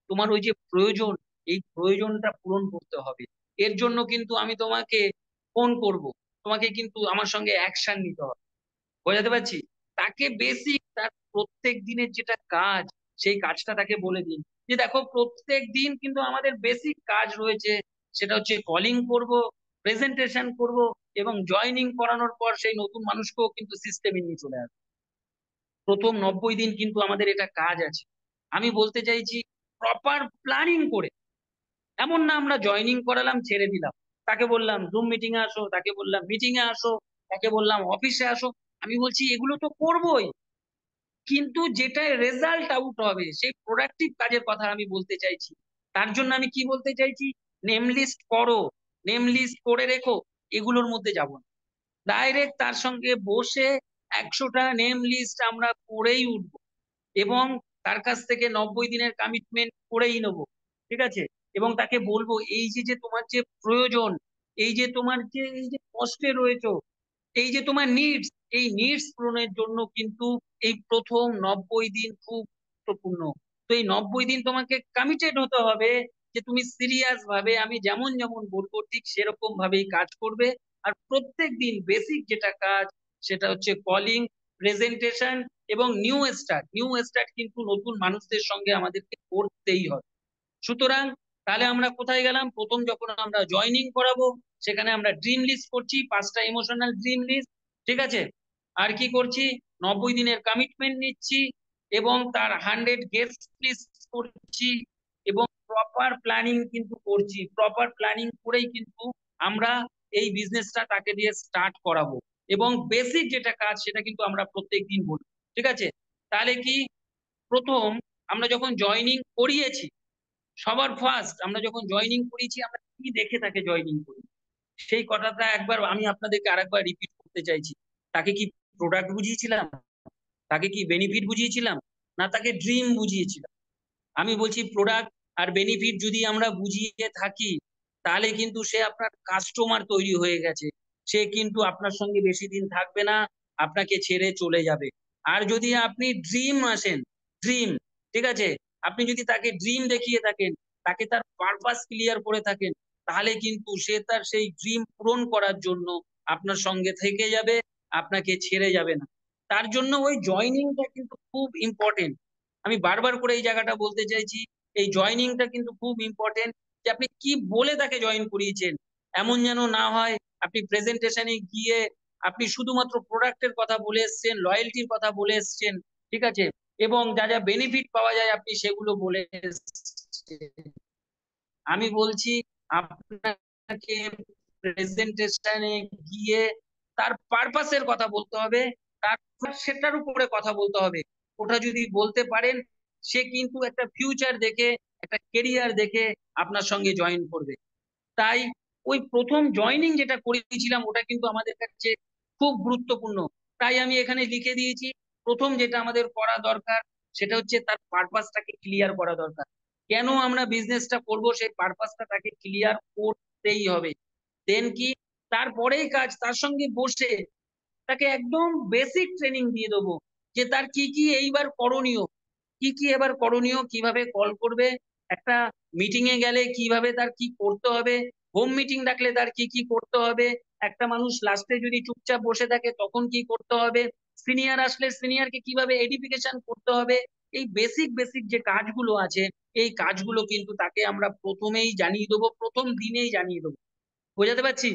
Speaker 2: তোমার ওই যে প্রয়োজন, এই প্রয়োজনটা পূরণ করতে হবে। এর জন্য কিন্তু আমি তোমাকে ফোন করব, তোমাকে কিন্তু আমার সঙ্গে অ্যাকশন নিতে হবে। বোঝাতে পারছি? তাকে বেসিক তার প্রত্যেক দিনের যেটা কাজ, সেই কাজটা তাকে বলে দিন যে দেখো প্রত্যেক দিন কিন্তু আমাদের বেসিক কাজ রয়েছে, সেটা হচ্ছে কলিং করব, প্রেজেন্টেশন করব, এবং জয়েনিং করানোর পর সেই নতুন মানুষকেও কিন্তু সিস্টেমে নিয়ে চলে আসবে। প্রথম 90 দিন কিন্তু আমাদের এটা কাজ আছে। আমি বলতে চাইছি প্রপার প্ল্যানিং করে, এমন না আমরা জয়েনিং করালাম ছেড়ে দিলাম, তাকে বললাম জুম মিটিং এ আসো, তাকে বললাম মিটিং এ আসো, তাকে বললাম অফিসে আসো। আমি বলছি এগুলো তো করবোই, কিন্তু যেটা রেজাল্ট আউট হবে সেই প্রোডাক্টিভ কাজের কথা আমি বলতে চাইছি। তার জন্য আমি কি বলতে চাইছি, নেম লিস্ট করো, নেম লিস্ট করে রেখো, এগুলোর মধ্যে যাব না। ডাইরেক্ট তার সঙ্গে বসে 100টা নেম লিস্ট আমরা করেই উঠবো, এবং তার কাছ থেকে 90 দিনের কমিটমেন্ট করেই নেবো। ঠিক আছে? এবং তাকে বলবো এই যে যে তোমার যে প্রয়োজন, এই যে তোমার যে এই যে কষ্টে রয়েছো, এই যে তোমার নিডস, এই নিডস পূরণের জন্য কিন্তু এই প্রথম 90 দিন খুব গুরুত্বপূর্ণ। তো এই 90 দিন তোমাকে কমিটেড হতে হবে যে তুমি সিরিয়াস ভাবে আমি যেমন যেমন বলবো ঠিক সেরকম ভাবেই কাজ করবে। আর প্রত্যেক দিন বেসিক যেটা কাজ, সেটা হচ্ছে কলিং, প্রেজেন্টেশন এবং নিউ স্টার্ট কিন্তু নতুন মানুষদের সঙ্গে আমাদেরকে করতেই হবে। সুতরাং তাহলে আমরা কোথায় গেলাম, প্রথম যখন আমরা জয়েনিং করাবো সেখানে আমরা ড্রিম লিস্ট করছি, 5টা ইমোশনাল ড্রিম লিস্ট। ঠিক আছে? আর কি করছি, 90 দিনের কমিটমেন্ট নিচ্ছি, এবং তার 100 গেস্ট লিস্ট করছি, এবং প্রপার প্ল্যানিং কিন্তু করছি, প্রপার প্ল্যানিং করেই কিন্তু আমরা এই বিজনেসটা তাকে দিয়ে স্টার্ট করাবো। এবং বেসিক যেটা কাজ সেটা কিন্তু আমরা প্রত্যেকদিন বলবো। ঠিক আছে? তাহলে কি, প্রথম আমরা যখন জয়েনিং করিয়েছি, সবার ফার্স্ট আমরা যখন জয়েনিং করিয়েছি আমরা কি দেখে তাকে জয়েনিং করি, সেই কথাটা একবার আমি আপনাদেরকে আরেকবার রিপিট করতে চাইছি। তাকে কি প্রোডাক্ট বুঝিয়েছিলাম, তাকে কি বেনিফিট বুঝিয়েছিলাম, না তাকে ড্রিম বুঝিয়েছিলাম? আমি বলছি প্রোডাক্ট আর বেনিফিট যদি আমরা বুঝিয়ে থাকি, তাহলে কিন্তু সে আপনার কাস্টমার তৈরি হয়ে গেছে, সে কিন্তু আপনার সঙ্গে বেশি দিন থাকবে না, আপনাকে ছেড়ে চলে যাবে। আর যদি আপনি ড্রিম আসেন, ড্রিম, ঠিক আছে, আপনি যদি তাকে ড্রিম দেখিয়ে থাকেন, তাকে তার পারপাস ক্লিয়ার করে থাকেন, তাহলে কিন্তু সে তার সেই ড্রিম পূরণ করার জন্য আপনার সঙ্গে থেকে যাবে, আপনাকে ছেড়ে যাবে না। তার জন্য ওই জয়নিংটা কিন্তু খুব ইম্পর্টেন্ট। আমি বারবার করে এই জায়গাটা বলতে চাইছি, এই জয়নিংটা কিন্তু খুব ইম্পর্টেন্ট, যে আপনি কি বলে তাকে জয়েন করিয়েছেন। এমন যেন না হয় আপনি প্রেজেন্টেশনে গিয়ে আপনি শুধুমাত্র প্রোডাক্টের কথা বলে এসছেন, লয়্যালটির কথা বলে এসছেন, ঠিক আছে, এবং যা যা বেনিফিট পাওয়া যায় আপনি সেগুলো বলে এসছেন। আমি বলছি আপনাকে প্রেজেন্টেশনে গিয়ে তার পারপাসের কথা বলতে হবে, তারপর সেটার উপরে কথা বলতে হবে। ওটা যদি বলতে পারেন, সে কিন্তু একটা ফিউচার দেখে, একটা কেরিয়ার দেখে আপনার সঙ্গে জয়েন করবে। তাই ওই প্রথম জয়েনিং যেটা করেছিলাম ওটা কিন্তু আমাদের কাছে খুব গুরুত্বপূর্ণ। তাই আমি এখানে লিখে দিয়েছি প্রথম যেটা আমাদের করা দরকার সেটা হচ্ছে তার পারপাসটাকে ক্লিয়ার করা দরকার। কেন আমরা বিজনেসটা করব সেই পারপাসটা তাকে ক্লিয়ার করতেই হবে। দেন কি, তারপরেই কাজ তার সঙ্গে বসে তাকে একদম বেসিক ট্রেনিং দিয়ে দেবো যে তার কি কি এইবার করণীয়, কি কি এবার করণীয়, কিভাবে কল করবে, একটা মিটিং এ গেলে কিভাবে তার কি করতে হবে, হোম মিটিং ডাকলে তার কি কি করতে হবে, একটা মানুষ লাস্টে যদি চুপচাপ বসে থাকে তখন কি করতে হবে, সিনিয়র আসলে সিনিয়রকে কিভাবে এডিফিকেশন করতে হবে। এই বেসিক বেসিক যে কাজগুলো আছে, এই কাজগুলো কিন্তু তাকে আমরা প্রথমেই জানিয়ে দেবো, প্রথম দিনেই জানিয়ে দেবো। বোঝাতে পারছি?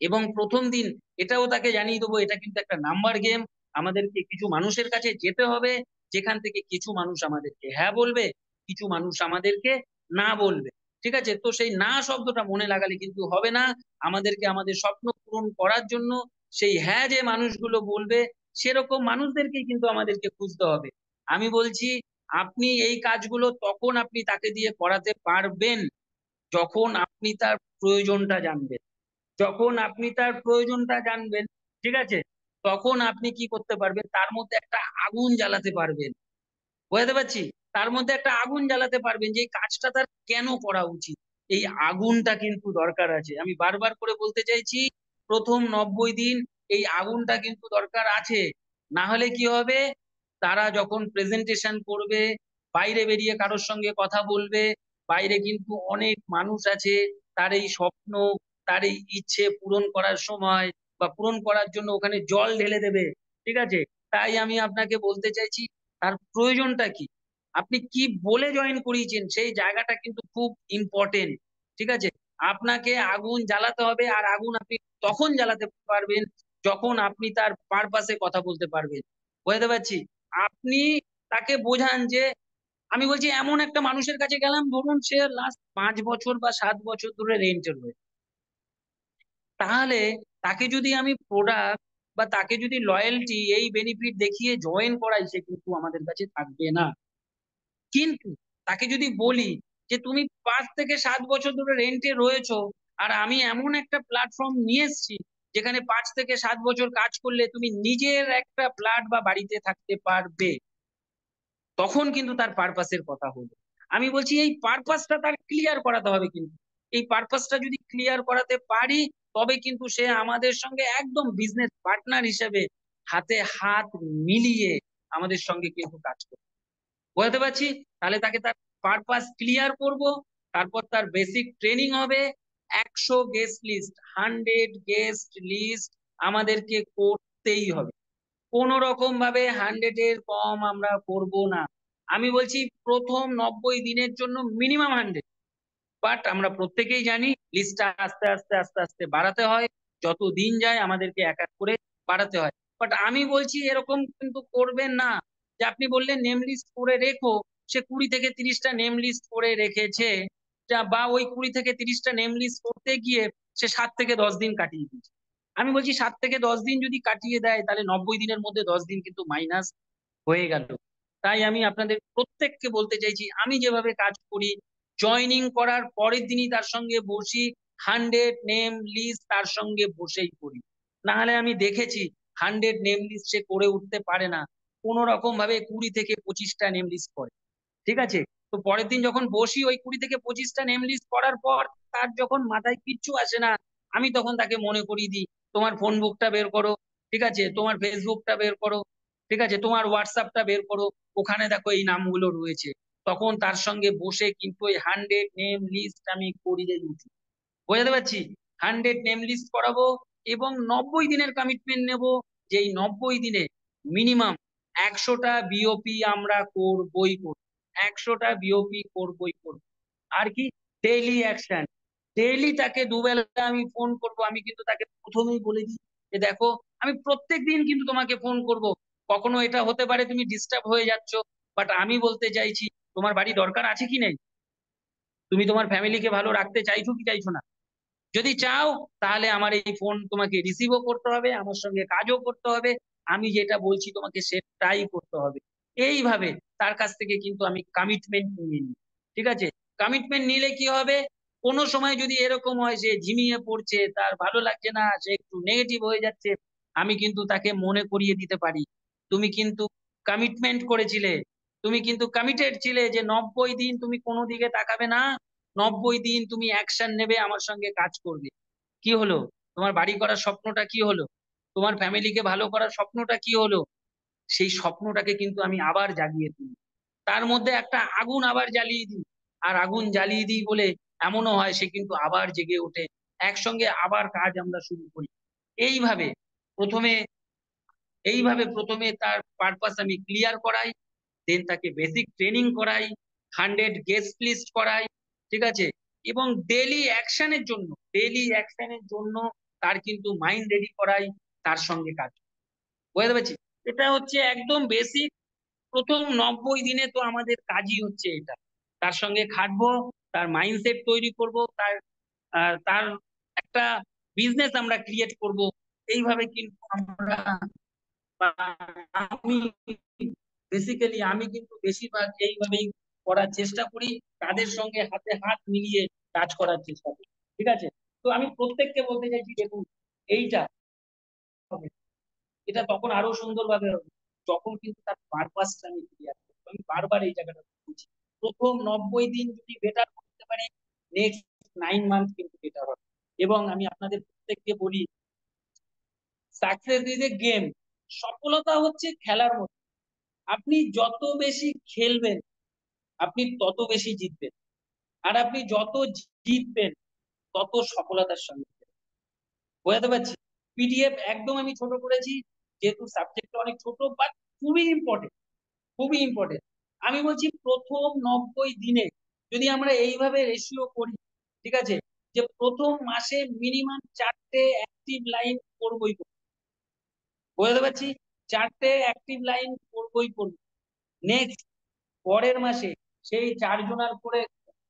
Speaker 2: এবং প্রথম দিন এটাও তাকে জানিয়ে দেবো, এটা কিন্তু একটা নাম্বার গেম। আমাদেরকে কিছু মানুষের কাছে যেতে হবে, যেখান থেকে কিছু মানুষ আমাদেরকে হ্যাঁ বলবে, কিছু মানুষ আমাদেরকে না বলবে। ঠিক আছে? তো সেই না শব্দটা মনে লাগালে কিন্তু হবে না। আমাদেরকে আমাদের স্বপ্ন পূরণ করার জন্য সেই হ্যাঁ যে মানুষগুলো বলবে, সেরকম মানুষদেরকেই কিন্তু আমাদেরকে খুঁজতে হবে। আমি বলছি, আপনি এই কাজগুলো তখন আপনি তাকে দিয়ে করাতে পারবেন যখন আপনি তার প্রয়োজনটা জানবেন। যখন আপনি তার প্রয়োজনটা জানবেন, ঠিক আছে, তখন আপনি কি করতে পারবেন, তার মধ্যে একটা আগুন জ্বালাতে পারবেন। বুঝতে পারছি? তার মধ্যে একটা আগুন জ্বালাতে পারবেন যে এই কাজটা তার কেন করা উচিত। এই আগুনটা কিন্তু দরকার আছে, আমি বারবার করে বলতে চাইছি, প্রথম 90 দিন এই আগুনটা কিন্তু দরকার আছে। না হলে কি হবে, তারা যখন প্রেজেন্টেশন করবে, বাইরে বেরিয়ে কারোর সঙ্গে কথা বলবে, বাইরে কিন্তু অনেক মানুষ আছে, তার এই স্বপ্ন, তার এই ইচ্ছে পূরণ করার সময় বা পূরণ করার জন্য ওখানে জল ঢেলে দেবে। ঠিক আছে? তাই আমি আপনাকে বলতে চাইছি, তার প্রয়োজনটা কি, আপনি কি বলে জয়েন করিয়েছেন, সেই জায়গাটা কিন্তু খুব ইম্পর্টেন্ট। ঠিক আছে? আপনাকে আগুন জ্বালাতে হবে, আর আগুন আপনি তখন জ্বালাতে পারবেন যখন আপনি তার পারপাসে কথা বলতে পারবেন। বুঝতে পারছি? আপনি তাকে বোঝান যে, আমি বলছি এমন একটা মানুষের কাছে গেলাম, ধরুন সে লাস্ট 5 বছর বা 7 বছর ধরে রেন্টে রয়েছে, তাহলে তাকে যদি আমি প্রোডাক্ট বা তাকে যদি লয়্যালটি এই বেনিফিট দেখিয়ে জয়েন করাই, সে কিন্তু আমাদের কাছে থাকবে না। কিন্তু তাকে যদি বলি যে তুমি 5 থেকে 7 বছর ধরে রেন্টে রয়েছো, আর আমি এমন একটা প্ল্যাটফর্ম নিয়ে এসেছি যেখানে 5 থেকে 7 বছর কাজ করলে তুমি নিজের একটা ফ্ল্যাট বা বাড়িতে থাকতে পারবে, তখন কিন্তু তার পারপাসের কথা হলো। আমি বলছি এই পারপাসটা তার ক্লিয়ার করাতে হবে, কিন্তু এই পারপাসটা যদি ক্লিয়ার করাতে পারি, তবে কিন্তু সে আমাদের সঙ্গে একদম বিজনেস পার্টনার হিসেবে হাতে হাত মিলিয়ে আমাদের সঙ্গে কিন্তু কাজ করবে। বোঝাতে পারছি? তাহলে তাকে তার পারপাস ক্লিয়ার করব, তারপর তার বেসিক ট্রেনিং হবে। 100 গেস্ট লিস্ট, 100 গেস্ট লিস্ট আমাদেরকে করতেই হবে। কোন রকম ভাবে 100-এর কম আমরা করব না। আমি বলছি প্রথম 90 দিনের জন্য মিনিমাম 100। বাট আমরা প্রত্যেকেই জানি লিস্টটা আস্তে আস্তে আস্তে আস্তে বাড়াতে হয়, যত দিন যায় আমাদেরকে এক এক করে বাড়াতে হয়। বাট আমি বলছি এরকম কিন্তু করবেন না যে আপনি বললেন নেম লিস্ট করে রেখো, সে 20 থেকে 30টা নেম লিস্ট করে রেখেছে, বা ওই 20 থেকে 30টা নেম লিস্ট করতে গিয়ে সে 7 থেকে 10 দিন কাটিয়ে দিচ্ছে। আমি বলছি 7 থেকে 10 দিন যদি কাটিয়ে দেয়, তাহলে 90 দিনের মধ্যে 10 দিন কিন্তু মাইনাস হয়ে গেল। তাই আমি আপনাদের প্রত্যেককে বলতে চাইছি, আমি যেভাবে কাজ করি, জয়নিং করার পরের দিনই তার সঙ্গে বসি, 100 নেম লিস্ট তার সঙ্গে বসেই করি। না হলে আমি দেখেছি 100 নেম লিস্ট সে করে উঠতে পারে না, কোন রকম ভাবে 20 থেকে 25টা নেম লিস্ট করে। ঠিক আছে? তো পরের দিন যখন বসি ওই 20 থেকে 25টা নেম লিস্ট করার পর, তার যখন মাথায় কিচ্ছু আসে না, আমি তখন তাকে মনে করিয়ে দিই, তোমার ফোন বুকটা বের করো, ঠিক আছে, তোমার ফেসবুকটা বের করো, ঠিক আছে, তোমার হোয়াটসঅ্যাপটা বের করো, ওখানে দেখো এই নামগুলো রয়েছে। তখন তার সঙ্গে বসে কিন্তু ওই 100 নেম লিস্ট আমি করিয়ে উঠি। বোঝাতে পারছি? 100 নেম লিস্ট করাবো, এবং 90 দিনের কমিটমেন্ট নেব, যে এই 90 দিনে মিনিমাম 100টা বিওপি আমরা করবই করবো। 100টা বিওপি করবই করবো। আর কি, ডেইলি অ্যাকশন, ডেইলি তাকে দুবেলা আমি ফোন করব। আমি কিন্তু তাকে প্রথমেই বলে দিই যে দেখো, আমি প্রত্যেক দিন কিন্তু তোমাকে ফোন করব। কখনো এটা হতে পারে তুমি ডিস্টার্ব হয়ে যাচ্ছ, বাট আমি বলতে চাইছি, তোমার বাড়ি দরকার আছে কি নেই, তুমি তোমার ফ্যামিলিকে ভালো রাখতে চাইছো কি চাইছো না? যদি চাও, তাহলে আমার এই ফোন তোমাকে রিসিভও করতে হবে, আমার সঙ্গে কাজও করতে হবে, আমি যেটা বলছি তোমাকে সেটাই করতে হবে। এইভাবে তার কাছ থেকে কিন্তু আমি কমিটমেন্ট নিয়ে নিই। ঠিক আছে? কমিটমেন্ট নিলে কি হবে, কোনো সময় যদি এরকম হয় সে ঝিমিয়ে পড়ছে, তার ভালো লাগছে না, সে একটু নেগেটিভ হয়ে যাচ্ছে, আমি কিন্তু তাকে মনে করিয়ে দিতে পারি, তুমি কিন্তু কমিটমেন্ট করেছিলে, তুমি কিন্তু কমিটেড ছিলে যে 90 দিন তুমি কোনো দিকে তাকাবে না, 90 দিন তুমি অ্যাকশন নেবে, আমার সঙ্গে কাজ করবে। কি হলো, তোমার বাড়ি করার স্বপ্নটা কি হলো? তোমার ফ্যামিলিকে ভালো করার স্বপ্নটা কি হলো, সেই স্বপ্নটাকে কিন্তু আমি আবার জাগিয়ে তুলি, তার মধ্যে একটা আগুন আবার জ্বালিয়ে দিই। আর আগুন জ্বালিয়ে দিই বলে এমনও হয় সে কিন্তু আবার জেগে ওঠে, একসঙ্গে আবার কাজ আমরা শুরু করি। এইভাবে প্রথমে প্রথমে তার পারপাস আমি ক্লিয়ার করাই, দেন তাকে বেসিক ট্রেনিং করাই, 100 গেস্ট লিস্ট করাই, ঠিক আছে, এবং ডেইলি অ্যাকশনের জন্য তার কিন্তু মাইন্ড রেডি করাই, তার সঙ্গে কাজ, বুঝতে পারছি। এটা হচ্ছে একদম বেসিক। প্রথম 90 দিনে তো আমাদের কাজই হচ্ছে এটা, তার সঙ্গে খাটবো, তার মাইন্ডসেট তৈরি করব, তার একটা বিজনেস আমরা ক্রিয়েট করব। এইভাবে কিন্তু আমরা, বা আমি আমি কিন্তু বেশিরভাগ এইভাবেই করার চেষ্টা করি, তাদের সঙ্গে হাতে হাত মিলিয়ে কাজ করার চেষ্টা করি, ঠিক আছে। তো আমি প্রত্যেককে বলতে চাইছি, দেখুন, এইটা হবে, এটা তখন আরো সুন্দরভাবে হবে যখন কিন্তু তার পারপাসটা আমি ক্লিয়ার করবো। আমি বারবার এই জায়গাটা বলছি, প্রথম 90 দিন যদি বেটার করতে পারে, নেক্সট 9 মান্থ কিন্তু বেটার হবে। এবং আমি আপনাদের প্রত্যেককে বলি, সাকসেস ইজ এ গেম, সফলতা হচ্ছে খেলার মতো। আপনি যত বেশি খেলবেন, আপনি তত বেশি জিতবেন, আর আপনি যত জিতবেন তত সফলতার সঙ্গে খেলবেন। বোঝাতে পারছি? পিডিএফ একদম আমি ছোট করেছি, যেহেতু সাবজেক্টটা অনেক ছোট, বাট খুবই ইম্পর্টেন্ট, খুবই ইম্পর্টেন্ট। আমি বলছি প্রথম 90 দিনে যদি আমরা এইভাবে রেশিও করি, ঠিক আছে, যে প্রথম মাসে মিনিমাম 4টে অ্যাক্টিভ লাইন করবই করবো। বুঝতে পারছি? 4টে অ্যাক্টিভ লাইন করবই করবো। নেক্সট পরের মাসে সেই 4জনার করে,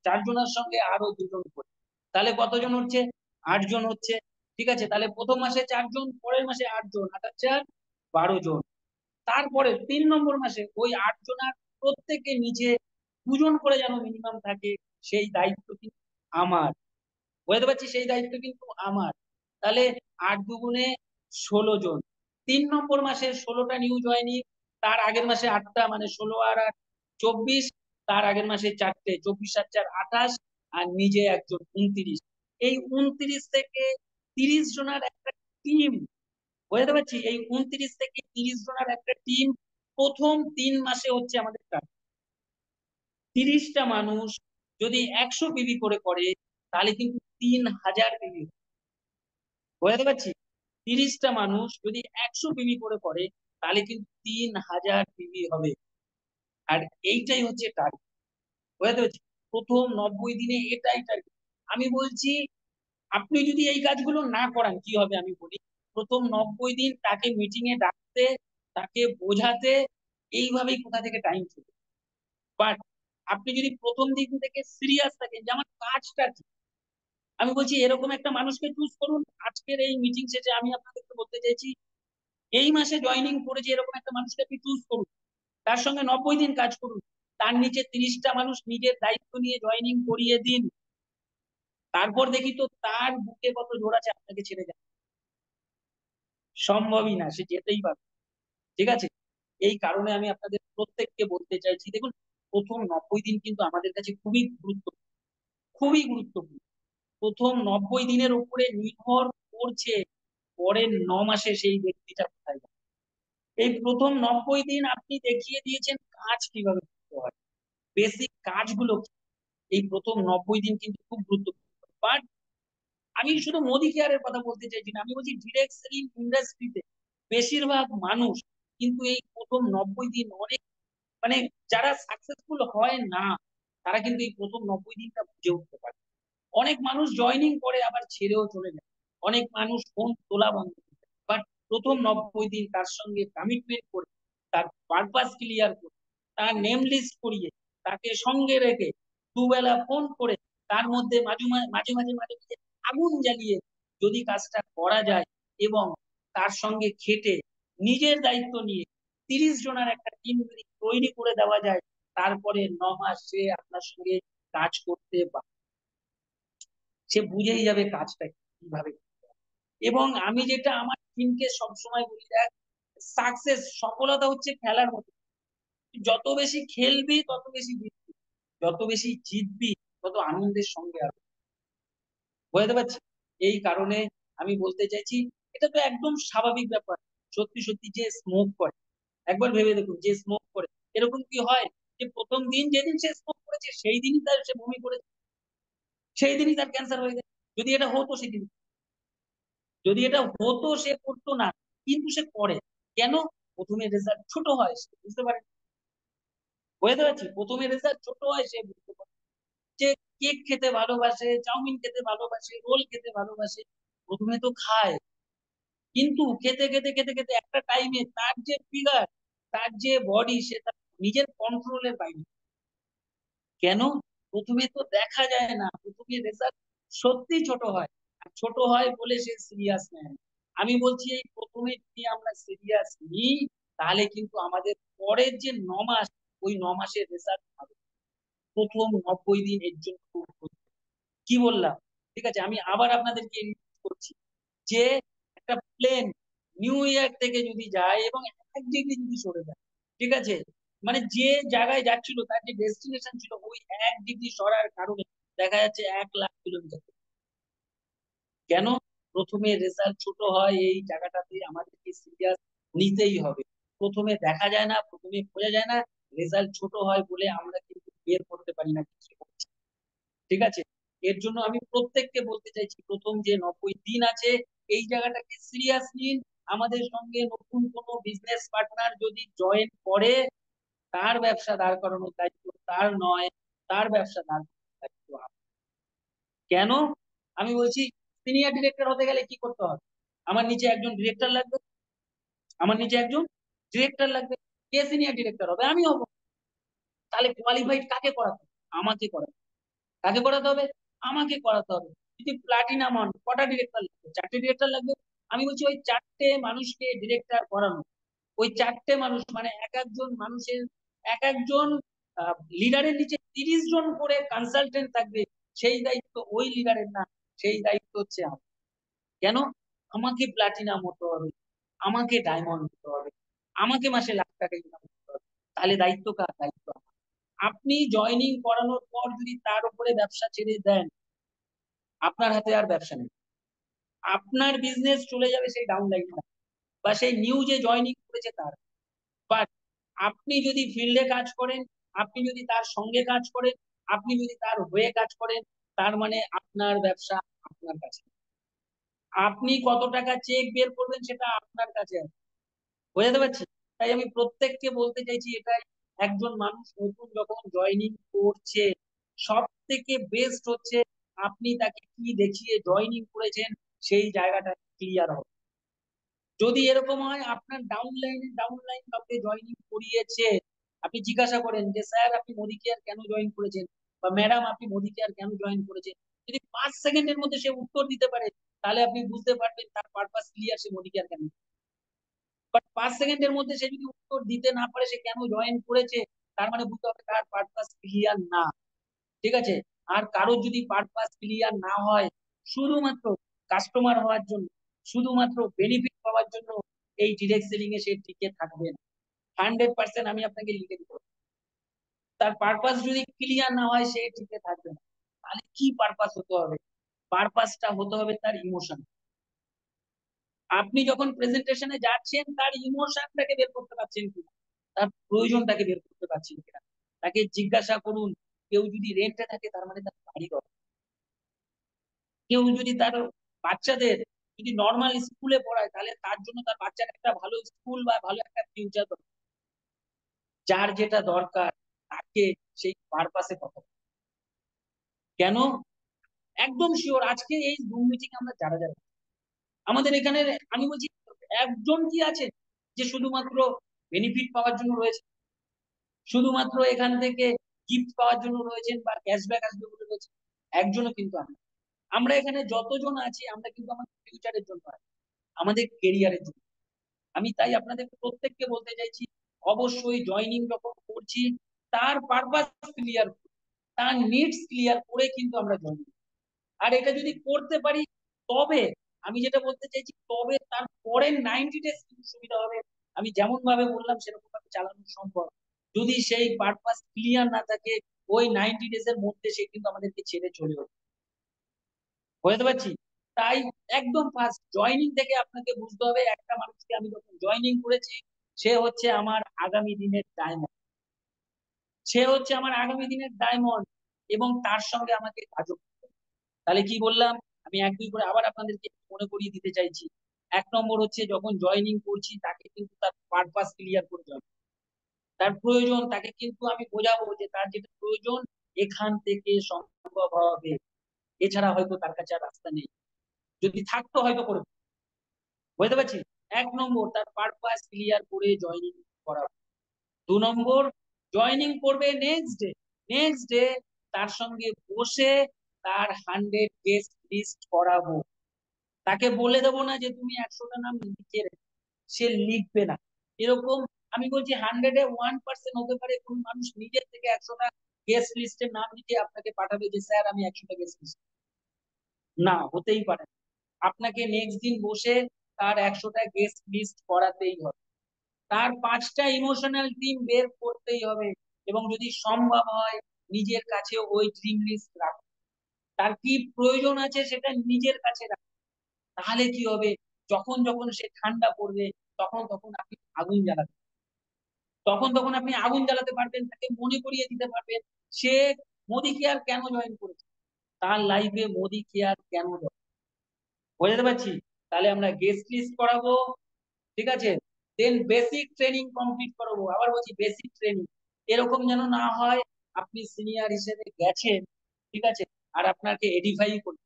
Speaker 2: 4জনার সঙ্গে আরো 2জন করে, তাহলে কতজন হচ্ছে? 8জন হচ্ছে, ঠিক আছে। তাহলে প্রথম মাসে 4জন, পরের মাসে 8জন, 8 আর 4 12 জন। তারপরে 3 নম্বর মাসে ওই 8জনার প্রত্যেকে নিচে 2জন করে যেন মিনিমাম থাকে, সেই দায়িত্ব কিন্তু আমার। বুঝতে পারছি? সেই দায়িত্ব কিন্তু আমার। তাহলে 8 দুগুণে 16 জন। 3 নম্বর মাসে 16টা নিউ জয়নি, তার আগের মাসে 8টা, মানে 16 আর 8 24, তার আগের মাসে 4টে, 24 আর 4 28, আর নিজে একজন 29। এই 29 থেকে 30 জনের একটা টিম, বুঝতে পারছি, এই 29 থেকে 30 জনের একটা টিম প্রথম 3 মাসে হচ্ছে আমাদের কাজ। 30টা মানুষ যদি 100 পিভি করে করে, তাহলে কিন্তু 3000 পিভি। বুঝতে পারছি? 30টা মানুষ যদি 100 পিভি করে করে, তাহলে কিন্তু 3000 পিভি হবে। আর এইটাই হচ্ছে টার্গেট। বুঝতে পারছি? প্রথম 90 দিনে এটাই টার্গেট। আমি বলছি, আপনি যদি এই কাজগুলো না করান কি হবে আমি বলি। প্রথম 90 দিন তাকে মিটিং এ ডাকতে, তাকে বোঝাতে, এইভাবেই কোথা থেকে টাইম চলে। বাট আপনি যদি প্রথম দিন থেকে সিরিয়াস থাকেন যে আমার কাজটা কি, আমি বলছি এরকম একটা মানুষকে চুজ করুন। আজকের এই মিটিং শেষে আমি আপনাদেরকে বলতে চাইছি, এই মাসে জয়েনিং করে যে এরকম একটা মানুষকে আপনি চুজ করুন, তার সঙ্গে 90 দিন কাজ করুন, তার নিচে 30টা মানুষ নিজের দায়িত্ব নিয়ে জয়েনিং করিয়ে দিন। তারপর দেখি তো তার বুকে কত জোর আছে আপনাকে ছেড়ে যাবে। সম্ভবই না, সে যেতেই পারবে, ঠিক আছে। এই কারণে আমি আপনাদের প্রত্যেককে বলতে চাইছি, দেখুন, প্রথম 90 দিন কিন্তু আমাদের কাছে খুবই গুরুত্বপূর্ণ, খুবই গুরুত্বপূর্ণ। প্রথম 90 দিনের উপরে নির্ভর করছে পরের 9 মাসে সেই ব্যক্তিটা কোথায় যাবে। এই প্রথম 90 দিন আপনি দেখিয়ে দিয়েছেন কাজ কিভাবে করতে হয়, বেসিক কাজগুলো কি। এই প্রথম 90 দিন কিন্তু খুব গুরুত্বপূর্ণ। বাট আমি শুধু মোদি কেয়ারের কথা বলতে চাইছি না, আমি বলছি ডিরেক্ট সেলিং ইন্ডাস্ট্রিতে বেশিরভাগ মানুষ কিন্তু এই প্রথম 90 দিন অনেক, মানে যারা সাকসেসফুল হয় না, তারা কিন্তু এই প্রথম 90 দিনটা বুঝে উঠতে পারে। অনেক মানুষ জয়েনিং করে আবার ছেড়েও চলে যায়, অনেক মানুষ ফোন তোলা বন্ধ করে দেয়। বাট প্রথম 90 দিন তার সঙ্গে কমিটমেন্ট করে, তার পারপাস ক্লিয়ার করে, তার নেম লিস্ট করিয়ে, তাকে সঙ্গে রেখে, দুবেলা ফোন করে, তার মধ্যে মাঝে মাঝে আগুন জ্বালিয়ে যদি কাজটা করা যায়, এবং তার সঙ্গে খেটে নিজের দায়িত্ব নিয়ে 30 জনের একটা টিম তৈরি করে দেওয়া যায়, তারপরে 9 মাস সে আপনার সঙ্গে কাজ করতে, সে বুঝেই যাবে কাজটা কিভাবে করতে হবে। এবং আমি যেটা আমার টিমকে সবসময় বলি, দেখ, সফলতা হচ্ছে খেলার মতো। তুই যত বেশি খেলবি তত বেশি জিতবি, যত বেশি জিতবি তত আনন্দের সঙ্গে আসবে। বুঝতে পারছি? এই কারণে আমি বলতে চাইছি, এটা তো একদম স্বাভাবিক ব্যাপার। সত্যি সত্যি যে স্মোক করে, একবার ভেবে দেখুন, যে স্মোক করে এরকম কি হয় যে প্রথম দিন যেদিন সে স্মোক করেছে সেই দিনই তার সে বমি করেছে, সেই দিনই তার ক্যান্সার হয়ে যায়? যদি এটা হতো সেদিন, যদি এটা হতো সে করতো না, কিন্তু সে করে কেন? প্রথমে রেজাল্ট ছোট হয়, সে বুঝতে পারে। বুঝতে পারছি, প্রথমে রেজাল্ট ছোট হয় সে বুঝতে পারে যে কেক খেতে ভালোবাসে, চাউমিন খেতে ভালোবাসে, রোল খেতে ভালোবাসে, প্রথমে তো খায়, কিন্তু খেতে খেতে খেতে খেতে একটা টাইমে তার যে ফিগার, তার যে বডি, সে তার নিজের কন্ট্রোলের বাইরে। কেন? প্রথমে তো দেখা যায় না, প্রথমে রেজাল্ট সত্যি ছোট হয়, আর ছোট হয় বলে সে সিরিয়াস নেয় না। আমি বলছি এই প্রথমে যদি আমরা সিরিয়াস নিই, তাহলে কিন্তু আমাদের পরের যে 9 মাস, ওই 9 মাসের রেজাল্ট হবে। প্রথম 90 দিন এর জন্য খুব গুরুত্বপূর্ণ। কি বললাম? ঠিক আছে, আমি আবার আপনাদেরকে ইনভাইট করছি যে একটা প্লেন নিউ ইয়র্ক থেকে যদি যায় এবং 1 ডিগ্রি যদি সরে যায়, ঠিক আছে, মানে যে জায়গায় যাচ্ছিল তার যে ডেস্টিনেশন ছিল, ওই 1 ডিগ্রি সরার কারণে দেখা যাচ্ছে 1 লাখ কিলোমিটার। কেন? প্রথমে রেজাল্ট ছোট হয়, এই জায়গাটাতে আমাদেরকে সিরিয়াস নিতেই হবে। প্রথমে দেখা যায় না, প্রথমে বোঝা যায় না, রেজাল্ট ছোট হয় বলে আমরা কিন্তু বের করতে পারি না কিছু। ঠিক আছে, এর জন্য আমি প্রত্যেককে বলতে চাইছি, প্রথম যে 90 দিন আছে, এই জায়গাটাকে সিরিয়াস নিন। আমাদের সঙ্গে নতুন কোনো বিজনেস পার্টনার যদি জয়েন করে, তার ব্যবসা দাঁড় করানোর দায়িত্ব তার নয়, তার ব্যবসা দাঁড় করানোর দায়িত্ব আমার। কেন? আমি বলছি, সিনিয়র ডিরেক্টর হতে গেলে কি করতে হবে? আমার নিচে একজন ডিরেক্টর লাগবে, আমার নিচে একজন ডিরেক্টর লাগবে। কে সিনিয়র ডিরেক্টর হবে? আমি হব। তাহলে কোয়ালিফাইড কাকে করাতে হবে? আমাকে করাতে হবে। কাকে করাতে হবে? আমাকে করাতে হবে। যদি প্লাটিনাম হন, কটা ডিরেক্টর লাগবে? 4টে ডিরেক্টর লাগবে। আমি বলছি ওই 4টে মানুষকে ডিরেক্টর করানো, ওই 4টে মানুষ মানে এক একজন মানুষের, এক একজন লিডারের নিচে 30 জন করে কনসালটেন্ট থাকবে, সেই দায়িত্ব ওই লিডারের না, সেই দায়িত্ব হচ্ছে আমার। কেন? আমাকে প্লাটিনাম হতে হবে, আমাকে ডায়মন্ড হতে হবে, আমাকে মাসে লাখ টাকা ইনকাম করতে হবে। তাহলে দায়িত্ব কার? দায়িত্ব আমার। আপনি জয়নিং করানোর পর যদি তার উপরে ব্যবসা ছেড়ে দেন, আপনার হাতে আর ব্যবসা নেই, আপনার বিজনেস চলে যাবে সেই ডাউন লাইন বা সেই নিউ যে জয়নিং করেছে তার। বাট আপনি যদি ফিল্ডে কাজ করেন, আপনি যদি তার সঙ্গে কাজ করেন, আপনি যদি তার হয়ে কাজ করেন, তার মানে আপনার ব্যবসা আপনার কাছে। আপনি কত টাকা চেক বের করবেন সেটা আপনার কাছে আছে। বোঝাতে পারছি? তাই আমি প্রত্যেককে বলতে চাইছি এটাই, একজন মানুষ নতুন যখন জয়নিং করছে, সব থেকে বেস্ট হচ্ছে আপনি তাকে কি দেখিয়ে জয়নিং করেছেন, সেই জায়গাটা ক্লিয়ার হবে। যদি এরকম হয় আপনার ডাউন লাইন কাউকে জয়েনিং করিয়েছে, আপনি জিজ্ঞাসা করেন যে স্যার আপনি মোদি কেয়ার কেন জয়েন করেছেন, বা ম্যাডাম আপনি মোদি কেয়ার কেন জয়েন করেছেন, যদি 5 সেকেন্ডের মধ্যে সে উত্তর দিতে পারে, তাহলে আপনি বুঝতে পারবেন তার পারপাস ক্লিয়ার, সে মোদি কেয়ার কেন। বাট 5 সেকেন্ডের মধ্যে সে যদি উত্তর দিতে না পারে সে কেন জয়েন করেছে, তার মানে বুঝতে হবে তার পারপাস ক্লিয়ার না। ঠিক আছে, আর কারোর যদি পারপাস ক্লিয়ার না হয়, শুধুমাত্র কাস্টমার হওয়ার জন্য, শুধুমাত্র বেনিফিট পাওয়ার জন্য, এই ডিরেক্ট সেলিং এ সে টিকে থাকবে না। 100% আমি আপনাকে লিখে দিব। তার পারপাস যদি ক্লিয়ার না হয় সে টিকে থাকবে না। তাহলে কি পারপাস হতে হবে? পারপাসটা হতে হবে তার ইমোশন। আপনি যখন প্রেজেন্টেশনে যাচ্ছেন তার ইমোশনটাকে বের করতে পারছেন কিনা, তার প্রয়োজনটাকে বের করতে পারছেন কিনা। তাকে জিজ্ঞাসা করুন, কেউ যদি রেন্টে থাকে তার মানে তার বাড়ি দরকার। কেউ যদি তার বাচ্চাদের যদি নর্মাল স্কুলে পড়ায়, তাহলে তার জন্য তার বাচ্চার একটা ভালো স্কুল বা ভালো একটা ফিউচার দরকার। যার যেটা দরকার তাকে সেই পারপাসে কথা বলে। কেন? একদম শিওর আজকে এই জুম মিটিং আমরা যারা যারা আমাদের এখানে, আমি বলছি একজন কি আছে যে শুধুমাত্র বেনিফিট পাওয়ার জন্য রয়েছে, শুধুমাত্র এখান থেকে গিফট পাওয়ার জন্য রয়েছেন বা ক্যাশব্যাক আসবে বলে রয়েছে? একজনও কিন্তু আমরা, আমরা এখানে যতজন আছি আমরা কিন্তু আমাদের ফিউচারের জন্য আছি, আমাদের কেরিয়ারের জন্য। আমি তাই আপনাদের প্রত্যেককে বলতে চাইছি, অবশ্যই জয়নিং যখন করছি তার পারপাস ক্লিয়ার, তার নিডস ক্লিয়ার করে কিন্তু আমরা জয়েন। আর এটা যদি করতে পারি, তবে আমি যেটা বলতে চাইছি, তবে তার পরের 90 ডেজ কিন্তু সুবিধা হবে। আমি যেমন ভাবে বললাম সেরকম ভাবে চালানো সম্ভব। যদি সেই পারপাস ক্লিয়ার না থাকে, ওই 90 ডেজ এর মধ্যে সে কিন্তু আমাদেরকে ছেড়ে চলে যাবে। বুঝতে পারছি? তাই একদম ফার্স্ট জয়নিং থেকে আপনাকে বুঝতে হবে একটা মানুষকে আমি যখন জয়নিং করেছি, সে হচ্ছে আমার আগামী দিনের ডায়মন্ড, সে হচ্ছে আমার আগামী দিনের ডায়মন্ড, এবং তার সঙ্গে আমাকে কাজও করতে হবে। তাহলে কি বললাম, আমি এক দুই করে আবার আপনাদেরকে মনে করিয়ে দিতে চাইছি। এক নম্বর হচ্ছে যখন জয়নিং করছি তাকে কিন্তু তার পারপাস ক্লিয়ার করতে হবে, তার প্রয়োজন তাকে কিন্তু আমি বোঝাবো যে তার যেটা প্রয়োজন এখান থেকে সম্ভব হবে, এছাড়া হয়তো তার কাছে আর রাস্তা নেই, যদি থাকতো হয়তো করে, বুঝতে পারছি। এক নম্বর তার পারপাস ক্লিয়ার করে জয়নিং করা। দু নম্বর, জয়নিং করবে নেক্সট ডে, নেক্সট ডে তার সঙ্গে বসে তার 100 গেস্ট লিস্ট করাবো। তাকে বলে দেবো না যে তুমি 100টা নাম লিখে রেখো, সে লিখবে না এরকম। আমি বলছি 100-এ 1% হতে পারে কোন মানুষ নিজের থেকে 100টা গেস্ট লিস্টের নাম লিখে আপনাকে পাঠাবে যে স্যার আমি 100টা গেস্ট লিস্ট, না হতেই পারে না। আপনাকে নেক্সট দিন বসে তার 100টা গেস্ট লিস্ট করাতেই হবে, তার 5টা ইমোশনাল টিম বের করতেই হবে, এবং যদি সম্ভব হয় নিজের কাছে ওই ড্রিম লিস্ট রাখো, তার কি প্রয়োজন আছে সেটা নিজের কাছে রাখো। তাহলে কি হবে, যখন যখন সে ঠান্ডা পড়বে তখন তখন আপনি আগুন জ্বালাতে, তখন তখন আপনি আগুন জ্বালাতে পারবেন, তাকে মনে করিয়ে দিতে পারবেন সে মোদি কেয়ার কেন জয়েন করেছে, তার লাইফে মোদি কেয়ার কেন দরকার। বোঝাতে পারছি। তাহলে আমরা গেস্ট লিস্ট করাবো, ঠিক আছে, দেন বেসিক ট্রেনিং কমপ্লিট করাবো। আবার বলছি বেসিক ট্রেনিং, এরকম যেন না হয় আপনি সিনিয়র হিসেবে গেছেন, ঠিক আছে, আর আপনাকে এডিফাই করলো,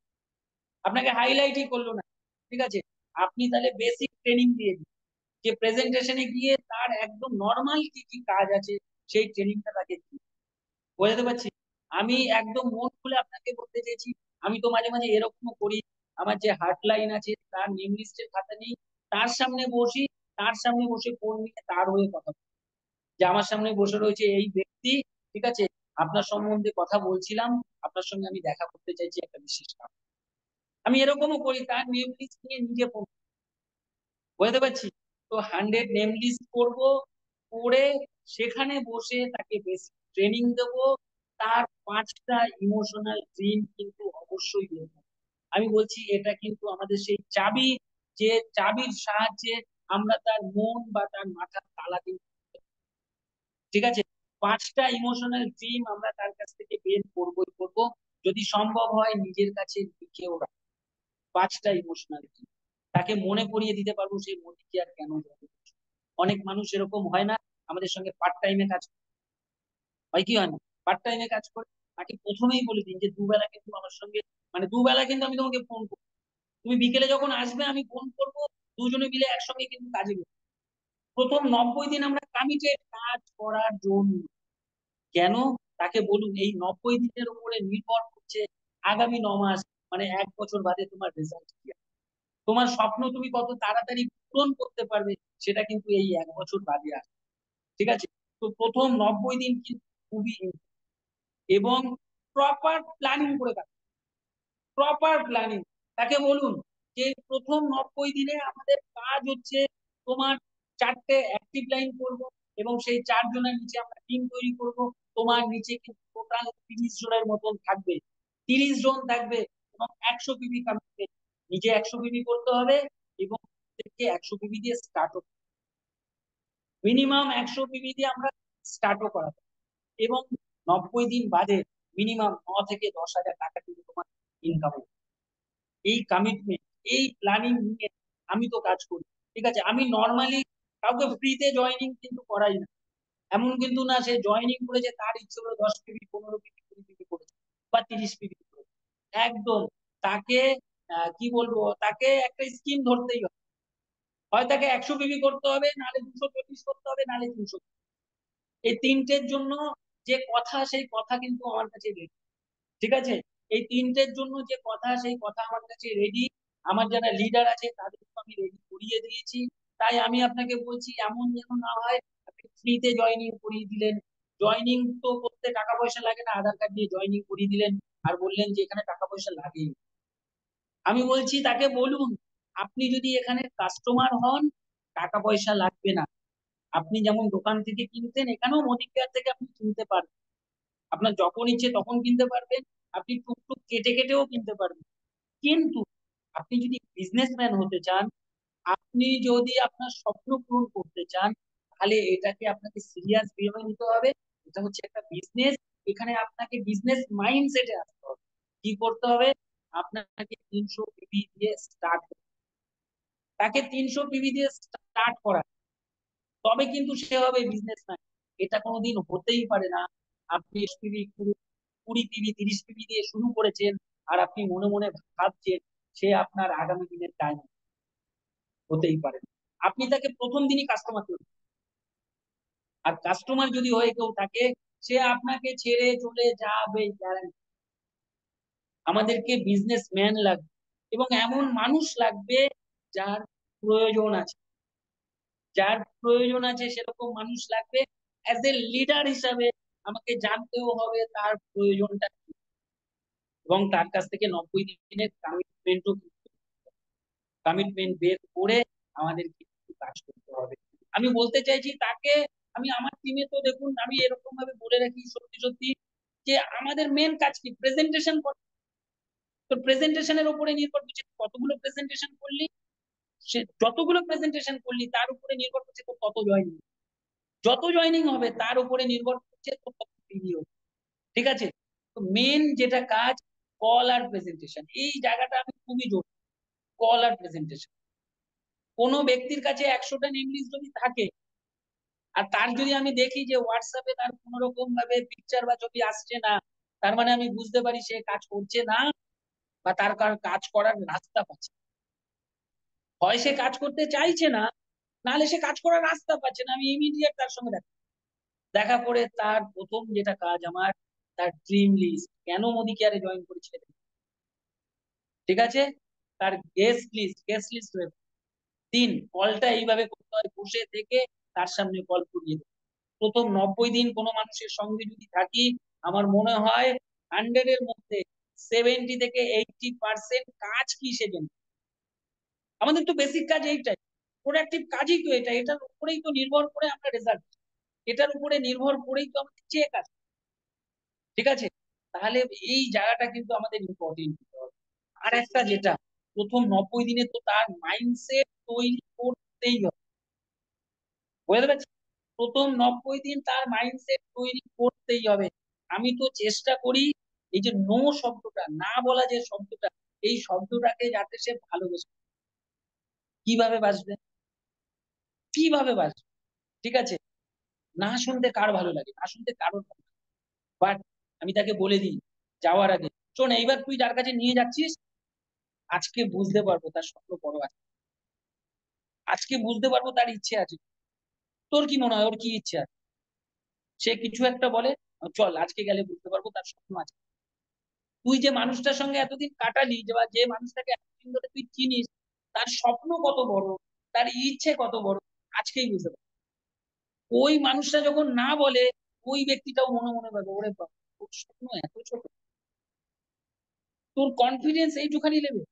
Speaker 2: আপনাকে হাইলাইটই করলো না, ঠিক আছে, আপনি তাহলে বেসিক ট্রেনিং দিয়ে দিন, যে প্রেজেন্টেশনে গিয়ে তার একদম নর্মাল কি কি কাজ আছে সেই ট্রেনিংটা তাকে দিন। বোঝাতে পারছি। আমি একদম মন খুলে আপনাকে বলতে চাইছি, আমি তো মাঝে মাঝে এরকমও করি, আমার যে হার্টলাইন আছে তার নেম লিস্টের খাতা নেই, তার সামনে বসি, তার সামনে বসে ফোন নিয়ে তার হয়ে কথা বলি, যে আমার সামনে বসে রয়েছে এই ব্যক্তি, ঠিক আছে, আপনার সম্বন্ধে কথা বলছিলাম, আপনার সঙ্গে আমি দেখা করতে চাইছি একটা বিশেষ কাজ। আমি এরকমও করি, তার নেম লিস্ট নিয়ে নিজে ফোন, বুঝতে পারছি। তো 100 নেম লিস্ট করবো, করে সেখানে বসে তাকে বেসিক ট্রেনিং দেবো, তার 5টা ইমোশনাল ড্রিম কিন্তু অবশ্যই দেবো। আমি বলছি এটা কিন্তু আমাদের সেই চাবি, যে চাবির সাহায্যে আমরা তার মন বা তার মাথার তালা কিন্তু, ঠিক আছে, 5টা ইমোশনাল ড্রিম আমরা তার কাছ থেকে বের করবোই করবো, যদি সম্ভব হয় নিজের কাছে লিখেও রাখবো 5টা ইমোশনাল ড্রিম, তাকে মনে করিয়ে দিতে পারবো সেই মোদি কেয়ার কেন জয়েন করছে। অনেক মানুষ এরকম হয় না, আমাদের সঙ্গে পার্ট টাইমে কাজ হয় কি হয় না, পার্ট টাইমে কাজ করে, তাকে প্রথমেই বলে দিন যে দুবেলা কিন্তু আমার সঙ্গে, মানে দুবেলা কিন্তু আমি তোমাকে ফোন করবো, তুমি বিকেলে যখন আসবে আমি ফোন করবো, দুজনে মিলে একসঙ্গে কিন্তু কাজে করবো। প্রথম 90 দিন আমরা কমিটেড কাজ করার জন্য, কেন, তাকে বলুন এই 90 দিনের উপরে নির্ভর করছে আগামী 9 মাস, মানে 1 বছর বাদে তোমার রেজাল্ট কি হবে। তোমার স্বপ্ন তুমি কত তাড়াতাড়ি পূরণ করতে পারবে সেটা কিন্তু এই 1 বছর বাদে আসবে, ঠিক আছে। তো প্রথম 90 দিন কিন্তু খুবই এবং প্রপার প্ল্যানিং করে থাকো, প্রপার প্ল্যানিং। তাকে বলুন যে প্রথম 90 দিনে আমাদের কাজ হচ্ছে তোমার 4টে অ্যাক্টিভ লাইন করব, এবং সেই 4 জনের নিচে আমরা টিম তৈরি করব, তোমার নিচে কিন্তু টোটাল 30 জনের মতন থাকবে, 30 জন থাকবে, এবং 100 পিবি কমিটমেন্ট, নিজে 100 পিবি করতে হবে, এবং থেকে 100 পিবি দিয়ে স্টার্টও, মিনিমাম 100 পিবি দিয়ে আমরা স্টার্টও করাবো, এবং 90 দিন বাদে মিনিমাম 9 থেকে 10 হাজার টাকা কিন্তু তোমার ইনকাম হবে। এই কমিটমেন্ট, এই প্ল্যানিং নিয়ে আমি তো কাজ করি, ঠিক আছে। আমি নর্মালি কাউকে ফ্রিতে জয়নিং কিন্তু করাই না, এমন কিন্তু না সে জয়নিং করেছে তার ইচ্ছে করে 10 পিবি 15 পিবি 20 পিবি করেছে বা 30 পিবি করেছে, একদম তাকে কি বলবো, তাকে একটা স্কিম ধরতেই হবে, হয় তাকে 100 পিবি করতে হবে, নাহলে 240 করতে হবে, নাহলে 300। এই তিনটের জন্য যে কথা সেই কথা কিন্তু আমার কাছে রেডি, ঠিক আছে, এই তিনটের জন্য যে কথা সেই কথা আমার কাছে রেডি, আমার যারা লিডার আছে তাদেরকে আমি রেডি করিয়ে দিয়েছি। তাই আমি আপনাকে বলছি এমন যেন না হয় আপনি ফ্রিতে জয়নিং করিয়ে দিলেন, জয়নিং তো করতে টাকা পয়সা লাগে না, আধার কার্ড দিয়ে জয়নিং করিয়ে দিলেন আর বললেন যে এখানে টাকা পয়সা লাগে। আমি বলছি তাকে বলুন আপনি যদি এখানে কাস্টমার হন টাকা পয়সা লাগবে না, আপনি যেমন দোকান থেকে কিনতেন এখানেও মোদি কেয়ার থেকে আপনি কিনতে পারবেন, আপনার যখন ইচ্ছে তখন কিনতে পারবেন, আপনি টুকটুক কেটে কেটেও কিনতে পারবেন, কিন্তু আপনি যদি বিজনেসম্যান হতে চান, আপনি যদি আপনার স্বপ্ন পূরণ করতে চান, তাহলে এটাকে আপনাকে সিরিয়াস ভাবে নিতে হবে। এটা হচ্ছে একটা বিজনেস। এখানে আপনাকে বিজনেস মাইন্ডসেটে আসতে হবে। কি করতে হবে? আপনাকে 300 পিভি দিয়ে স্টার্ট, তাকে 300 পিভি দিয়ে স্টার্ট করা, তবে কিন্তু সে হবে বিজনেসম্যান। এটা কোনোদিন হতেই পারে না। আপনি 20 পিভি, 20 পিভি, 30 পিভি দিয়ে শুরু করেছেন, আর আপনি মনে মনে ভাবছেন সে আপনার আগামী দিনের টাইম, হতেই পারে না। আপনি তাকে প্রথম দিনই কাস্টমার তৈরি, আর কাস্টমার যদি হয়ে কেউ থাকে, সে আপনাকে ছেড়ে চলে যাবে guarantee। আমাদেরকে বিজনেসম্যান লাগবে, এবং এমন মানুষ লাগবে যার প্রয়োজন আছে, যার প্রয়োজন আছে সেরকম মানুষ লাগবে। অ্যাজ এ লিডার হিসাবে আমাকে জানতেও হবে তার প্রয়োজনটা কি, এবং তার কাছ থেকে 90 দিনের কমিটমেন্ট বের করে আমাদের কিছু কাজ করতে হবে। আমি বলতে চাইছি তাকে, আমি আমার টিমে তো দেখুন আমি এরকম ভাবে বলে রাখি সত্যি সত্যি, যে আমাদের মেন কাজ কি? প্রেজেন্টেশন করা। তো প্রেজেন্টেশনের উপরে নির্ভর করছে কতগুলো প্রেজেন্টেশন করলি, সে যতগুলো প্রেজেন্টেশন করলি তার উপরে নির্ভর করছে তো কত জয়নিং, যত জয়নিং হবে তার উপরে নির্ভর করছে তো কত ভিডিও। ঠিক আছে? তো মেন যেটা কাজ, কল আর প্রেজেন্টেশন, এই জায়গাটা আমি খুবই জোর, কল আর প্রেজেন্টেশন। কোনো ব্যক্তির কাছে 100টা নেম লিস্ট যদি থাকে, আর তার যদি আমি দেখি যে হোয়াটসঅ্যাপে তার কোন রকম ভাবে পিকচার বা ছবি আসছে না, তার মানে আমি বুঝতে পারি সে কাজ করছে না, বা তার কাজ করার রাস্তা পাচ্ছে। হয় সে কাজ করতে চাইছে না, নাহলে সে কাজ করার রাস্তা পাচ্ছে না। আমি ইমিডিয়েট তার সঙ্গে দেখা করে তার প্রথম যেটা কাজ আমার, তার ড্রিম লিস্ট, কেন মোদি কেয়ারে জয়েন করেছে, ঠিক আছে, তার গেস্ট লিস্ট 3 কলটা এইভাবে করতে হয়, বসে থেকে তার সামনে কল করিয়ে দেবে। প্রথম 90 দিন কোনো মানুষের সঙ্গে যদি থাকি, আমার মনে হয় 100-এর মধ্যে 70 থেকে 80% কাজ কি সে জানে। আমাদের তো বেসিক কাজ এইটাই, প্রোডাক্টিভ কাজই তো এটা, এটার উপরেই তো নির্ভর করে আমরা রেজাল্ট, এটার উপরে নির্ভর করেই তো আমাদের চেক আছে। ঠিক আছে? তাহলে এই জায়গাটা কিন্তু আমাদের ইম্পর্টেন্ট। আর একটা যেটা, প্রথম 90 দিনে তো তার মাইন্ডসেট তৈরি করতেই হবে। বুঝতে পারছি? প্রথম 90 দিন তার মাইন্ডসেট তৈরি করতেই হবে। আমি তো চেষ্টা করি এই যে নো শব্দটা, না বলা যে শব্দটা, এই শব্দটাকে যাতে সে ভালোবেসে। কিভাবে বাসবে? কিভাবে বাসবে? ঠিক আছে? না শুনতে কার ভালো লাগে? না শুনতে কারোর ভালো লাগে। বাট আমি তাকে বলে দিই যাওয়ার আগে, শোন এইবার তুই যার কাছে নিয়ে যাচ্ছিস, আজকে বুঝতে পারবো তার স্বপ্ন বড় আছে, আজকে বুঝতে পারবো তার ইচ্ছে আছে। তোর কি মনে হয় ওর কি ইচ্ছে আছে? সে কিছু একটা বলে, চল আজকে গেলে বুঝতে পারবো তার স্বপ্ন আছে। তুই যে মানুষটার সঙ্গে এতদিন কাটালি, বা যে মানুষটাকে এতদিন ধরে তুই চিনিস, তার স্বপ্ন কত বড়, তার ইচ্ছে কত বড়, আজকেই বুঝতে পারবি। ওই মানুষটা যখন না বলে, ওই ব্যক্তিটাও মনে মনে ভাবে ওরে বাবা, তোর স্বপ্ন এত ছোট, তোর কনফিডেন্স এইটুখানি লেভেল,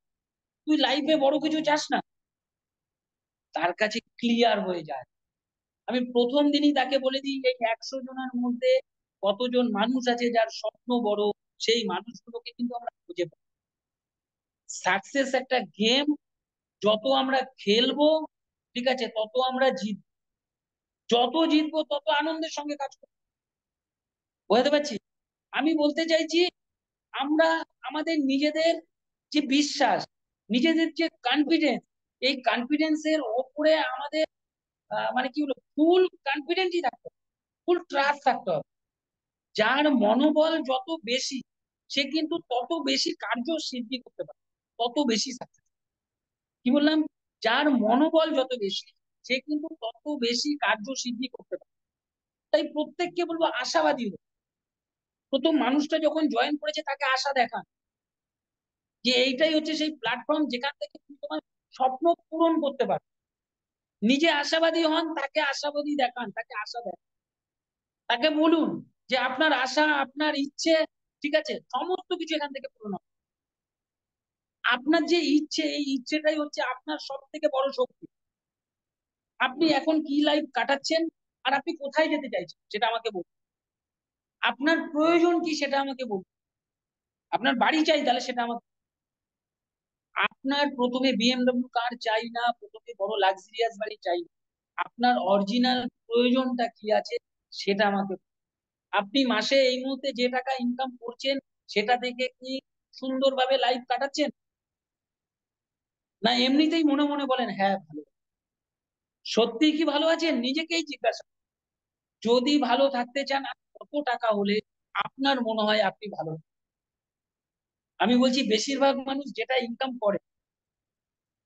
Speaker 2: তুই লাইফে বড় কিছু চাস না। তার কাছে ক্লিয়ার হয়ে যায়। আমি প্রথম দিনই তাকে বলে দিই এই 100 জনের মধ্যে কতজন মানুষ আছে যার স্বপ্ন বড়, সেই মানুষগুলোকে কিন্তু আমরা খুঁজে পাই। সাকসেস একটা গেম, যত আমরা খেলবো, ঠিক আছে, তত আমরা জিতবো, যত জিতবো তত আনন্দের সঙ্গে কাজ করবো। বুঝতে পারছি? আমি বলতে চাইছি, আমরা আমাদের নিজেদের যে বিশ্বাস, নিজেদের যে কনফিডেন্স, এই কনফিডেন্সের ওপরে আমাদের মানে কি বলবো, ফুল কনফিডেন্টই থাকতে হবে, ফুল ট্রাস্ট থাকতে হবে। যার মনোবল যত বেশি, সে কিন্তু তত বেশি কার্য সিদ্ধি করতে পারে, তত বেশি সাকসেস। কি বললাম? যার মনোবল যত বেশি, সে কিন্তু তত বেশি কার্য সিদ্ধি করতে পারে। তাই প্রত্যেককে বলবো আশাবাদী হোক। প্রথম মানুষটা যখন জয়েন করেছে তাকে আশা দেখান, যে এইটাই হচ্ছে সেই প্ল্যাটফর্ম যেখান থেকে তুমি তোমার স্বপ্ন পূরণ করতে পারো। নিজে আশাবাদী হন, তাকে আশাবাদী দেখান, তাকে আশা দেখান, তাকে বলুন যে আপনার আশা, আপনার ইচ্ছে, ঠিক আছে, সমস্ত কিছু এখান থেকে পূরণ হবে। আপনার যে ইচ্ছে, এই ইচ্ছেটাই হচ্ছে আপনার সব থেকে বড় শক্তি। আপনি এখন কি লাইফ কাটাচ্ছেন, আর আপনি কোথায় যেতে চাইছেন সেটা আমাকে বলুন। আপনার প্রয়োজন কি সেটা আমাকে বলুন। আপনার বাড়ি চাই, তাহলে সেটা আমাকে আপনার প্রথমে বিএমডব্লিউ কার চাই না, প্রথমে বড় লাক্সারিয়াস বাড়ি চাই না। আপনার অরিজিনাল প্রয়োজনটা কি আছে সেটা আমাকে, আপনি মাসে এই মুহূর্তে যে টাকা ইনকাম করছেন সেটা থেকে কি সুন্দরভাবে লাইফ কাটাচ্ছেন, না এমনিতেই মনে মনে বলেন হ্যাঁ ভালো, সত্যি কি ভালো আছেন নিজেকেই জিজ্ঞাসা করুন। যদি ভালো থাকতে চান আর কত টাকা হলে আপনার মনে হয় আপনি ভালো, আমি বলছি বেশিরভাগ মানুষ যেটা ইনকাম করে,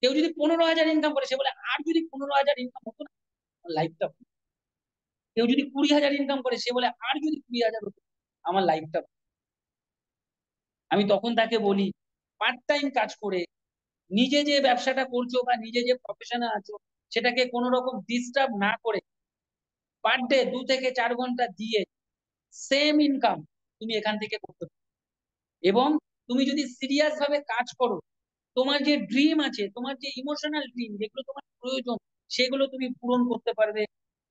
Speaker 2: কেউ যদি 15,000 ইনকাম করে সে বলে আর যদি 15,000 ইনকাম হতো না লাইফটা, কেউ যদি 20,000 ইনকাম করে সে বলে আর যদি 20,000 হতো আমার লাইফটা। আমি তখন তাকে বলি পার্ট টাইম কাজ করে নিজে যে ব্যবসাটা করছো বা নিজে যে প্রফেশনে আছো সেটাকে কোনো রকম ডিস্টার্ব না করে পার ডে 2 থেকে 4 ঘন্টা দিয়ে সেম ইনকাম তুমি এখান থেকে করতে পারো। এবং তুমি যদি সিরিয়াস ভাবে কাজ করো, তোমার যে ড্রিম আছে, তোমার যে ইমোশনাল ড্রিম যেগুলো তোমার প্রয়োজন সেগুলো তুমি পূরণ করতে পারবে।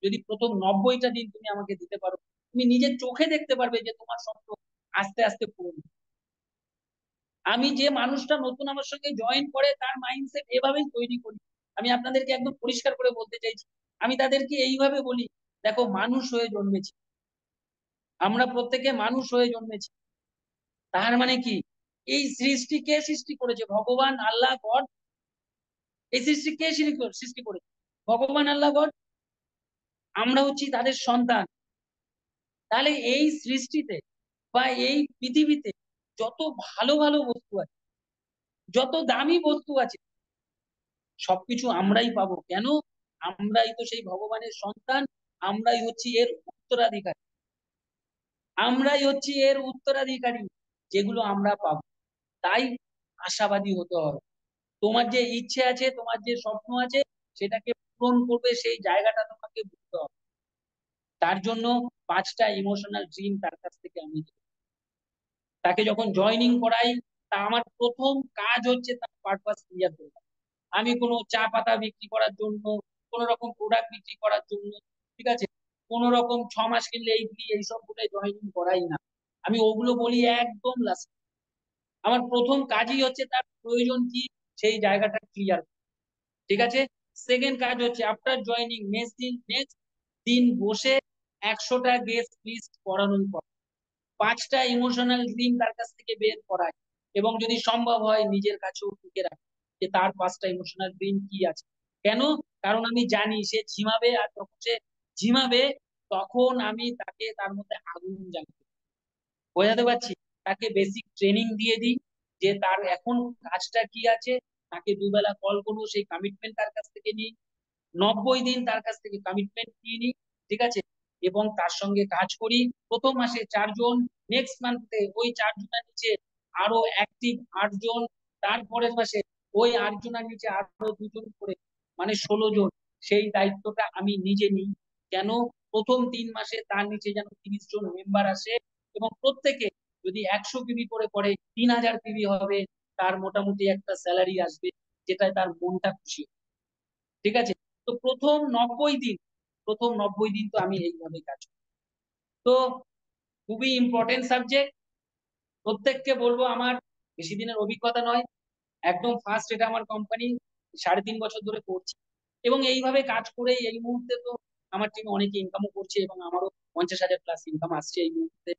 Speaker 2: যদি প্রথম 90টা দিন তুমি আমাকে দিতে পারো, তুমি নিজের চোখে দেখতে পারবে যে তোমার স্বপ্ন আস্তে আস্তে পূরণ হবে। আমি যে মানুষটা নতুন আমার সঙ্গে জয়েন করে তার মাইন্ডসেট এভাবেই তৈরি করি। আমি আপনাদেরকে একদম পরিষ্কার করে বলতে চাইছি, আমি তাদেরকে এইভাবে বলি, দেখো মানুষ হয়ে জন্মেছি, আমরা প্রত্যেকে মানুষ হয়ে জন্মেছি। তার মানে কি, এই সৃষ্টি কে সৃষ্টি করেছে? ভগবান, আল্লাহ, গড। এই সৃষ্টি কে সৃষ্টি করেছে? ভগবান, আল্লাহ, গড। আমরা হচ্ছি তাদের সন্তান। তাহলে এই সৃষ্টিতে বা এই পৃথিবীতে যত ভালো ভালো বস্তু আছে, যত দামি বস্তু আছে, সবকিছু আমরাই পাবো। কেন? আমরাই তো সেই ভগবানের সন্তান, আমরাই হচ্ছি এর উত্তরাধিকারী, আমরাই হচ্ছি এর উত্তরাধিকারী, যেগুলো আমরা পাবো। তাই আশাবাদী হতে হবে। তোমার যে ইচ্ছে আছে, তোমার যে স্বপ্ন আছে, সেটাকে পূরণ করবে সেই জায়গাটা তোমাকে বুঝতে হবে। তার জন্য 5টা ইমোশনাল ড্রিম তার কাছ থেকে আমি নিই। তাকে যখন জয়েনিং করাই, তা আমার প্রথম কাজ হচ্ছে তার পারপাস ক্লিয়ার করা। আমি কোনো চা পাতা বিক্রি করার জন্য, কোন রকম প্রোডাক্ট বিক্রি করার জন্য, ঠিক আছে, কোন রকম 6 মাস কিনলে এই ফ্রি এইসব বলে জয়েনিং করাই না। আমি ওগুলো বলি একদম লাস্ট। আমার প্রথম কাজই হচ্ছে তার প্রয়োজন কি সেই জায়গাটা ক্লিয়ার, ঠিক আছে। সেকেন্ড কাজ হচ্ছে আফটার জয়েনিং নেক্সট দিন বসে 100টা গেস্ট লিস্ট করানোর পর 5টা ইমোশনাল ড্রিম তার কাছ থেকে বের করায়, এবং যদি সম্ভব হয় নিজের কাছেও টুকে রাখে যে তার 5টা ইমোশনাল ড্রিম কি আছে। কেন? কারণ আমি জানি সে ঝিমাবে, আর যখন সে ঝিমাবে তখন আমি তাকে তার মধ্যে আগুন জ্বালাবো। বোঝাতে পারছি? তাকে বেসিক ট্রেনিং দিয়ে দিই যে তার এখন কাজটা কি আছে, তাকে দুবেলা কল করবো, সেই কমিটমেন্ট তার কাছ থেকে নিই, 90 দিন তার কাছ থেকে কমিটমেন্ট নিয়ে নিই, ঠিক আছে, এবং তার সঙ্গে কাজ করি। প্রথম মাসে 4 জন, নেক্সট মান্থে ওই 4 জনের নিচে আরো অ্যাক্টিভ 8 জন, তারপরের মাসে ওই 8 জনের নিচে আরো 2 জন করে, মানে 16 জন। সেই দায়িত্বটা আমি নিজে নিই। কেন? প্রথম 3 মাসে তার নিচে যেন 30 জন মেম্বার আসে, এবং প্রত্যেকে যদি 100 পিবি করে করে 3,000 পিবি হবে, তার মোটামুটি একটা স্যালারি আসবে, যেটায় তার মনটা খুশি হবে। ঠিক আছে। তো প্রথম 90 দিন তো আমি এইভাবে কাজ করি। তো খুবই ইম্পর্টেন্ট সাবজেক্ট, প্রত্যেককে বলবো, আমার বেশি দিনের অভিজ্ঞতা নয়, একদম ফার্স্ট এটা আমার কোম্পানি, 3.5 বছর ধরে করছি। এবং এইভাবে কাজ করে এই মুহূর্তে তো আমার টিমে অনেকে ইনকামও করছে, এবং আমারও 50,000 প্লাস ইনকাম আসছে এই মুহূর্তে।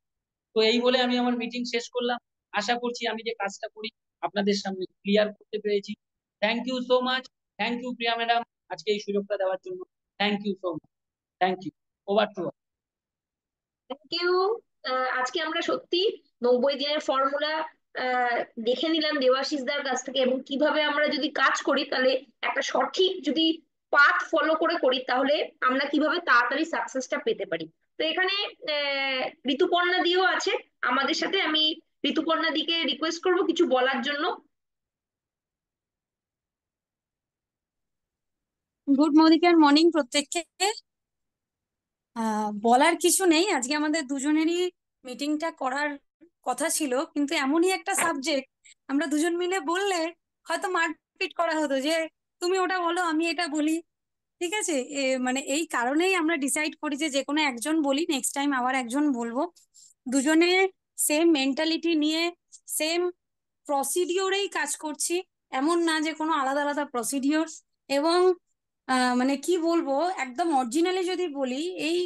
Speaker 2: তো এই বলে আমি আমার মিটিং শেষ করলাম। আশা করছি আমি যে কাজটা করি আপনাদের সামনে ক্লিয়ার করতে পেরেছি। Thank you so much. Thank you Priya madam, আজকে এই সুযোগটা দেওয়ার জন্য। Thank you so much. Thank you. Over to.
Speaker 1: Thank you. আজকে আমরা সত্যি 90 দিনের ফর্মুলা দেখে নিলাম দেবাশিস দার কাছ থেকে, এবং কিভাবে আমরা যদি কাজ করি তাহলে একটা সঠিক যদি পাথ ফলো করে করি তাহলে আমরা কিভাবে তাড়াতাড়ি সাকসেসটা পেতে পারি। তো এখানে ঋতুপর্ণা দিও আছে আমাদের সাথে। আমি ঋতুপর্ণা দিকে রিকোয়েস্ট করবো কিছু বলার জন্য।
Speaker 3: গুড মর্নিং প্রত্যেককে। বলার কিছু নেই, আজকে আমাদের দুজনেরই মিটিংটা করার কথা ছিল, কিন্তু এমনই একটা সাবজেক্ট আমরা দুজন মিলে বললে হয়তো মারপিট করা হতো যে তুমি ওটা বলো আমি এটা বলি। ঠিক আছে, মানে এই কারণেই আমরা ডিসাইড করি যে যে কোনো একজন বলি, নেক্সট টাইম আবার একজন বলবো। দুজনে সেম মেন্টালিটি নিয়ে সেম প্রসিডিওরেই কাজ করছি। এমন না যে কোনো আলাদা আলাদা প্রসিডিওর। এবং মানে কি বলবো, একদম অরিজিনালি যদি বলি, এই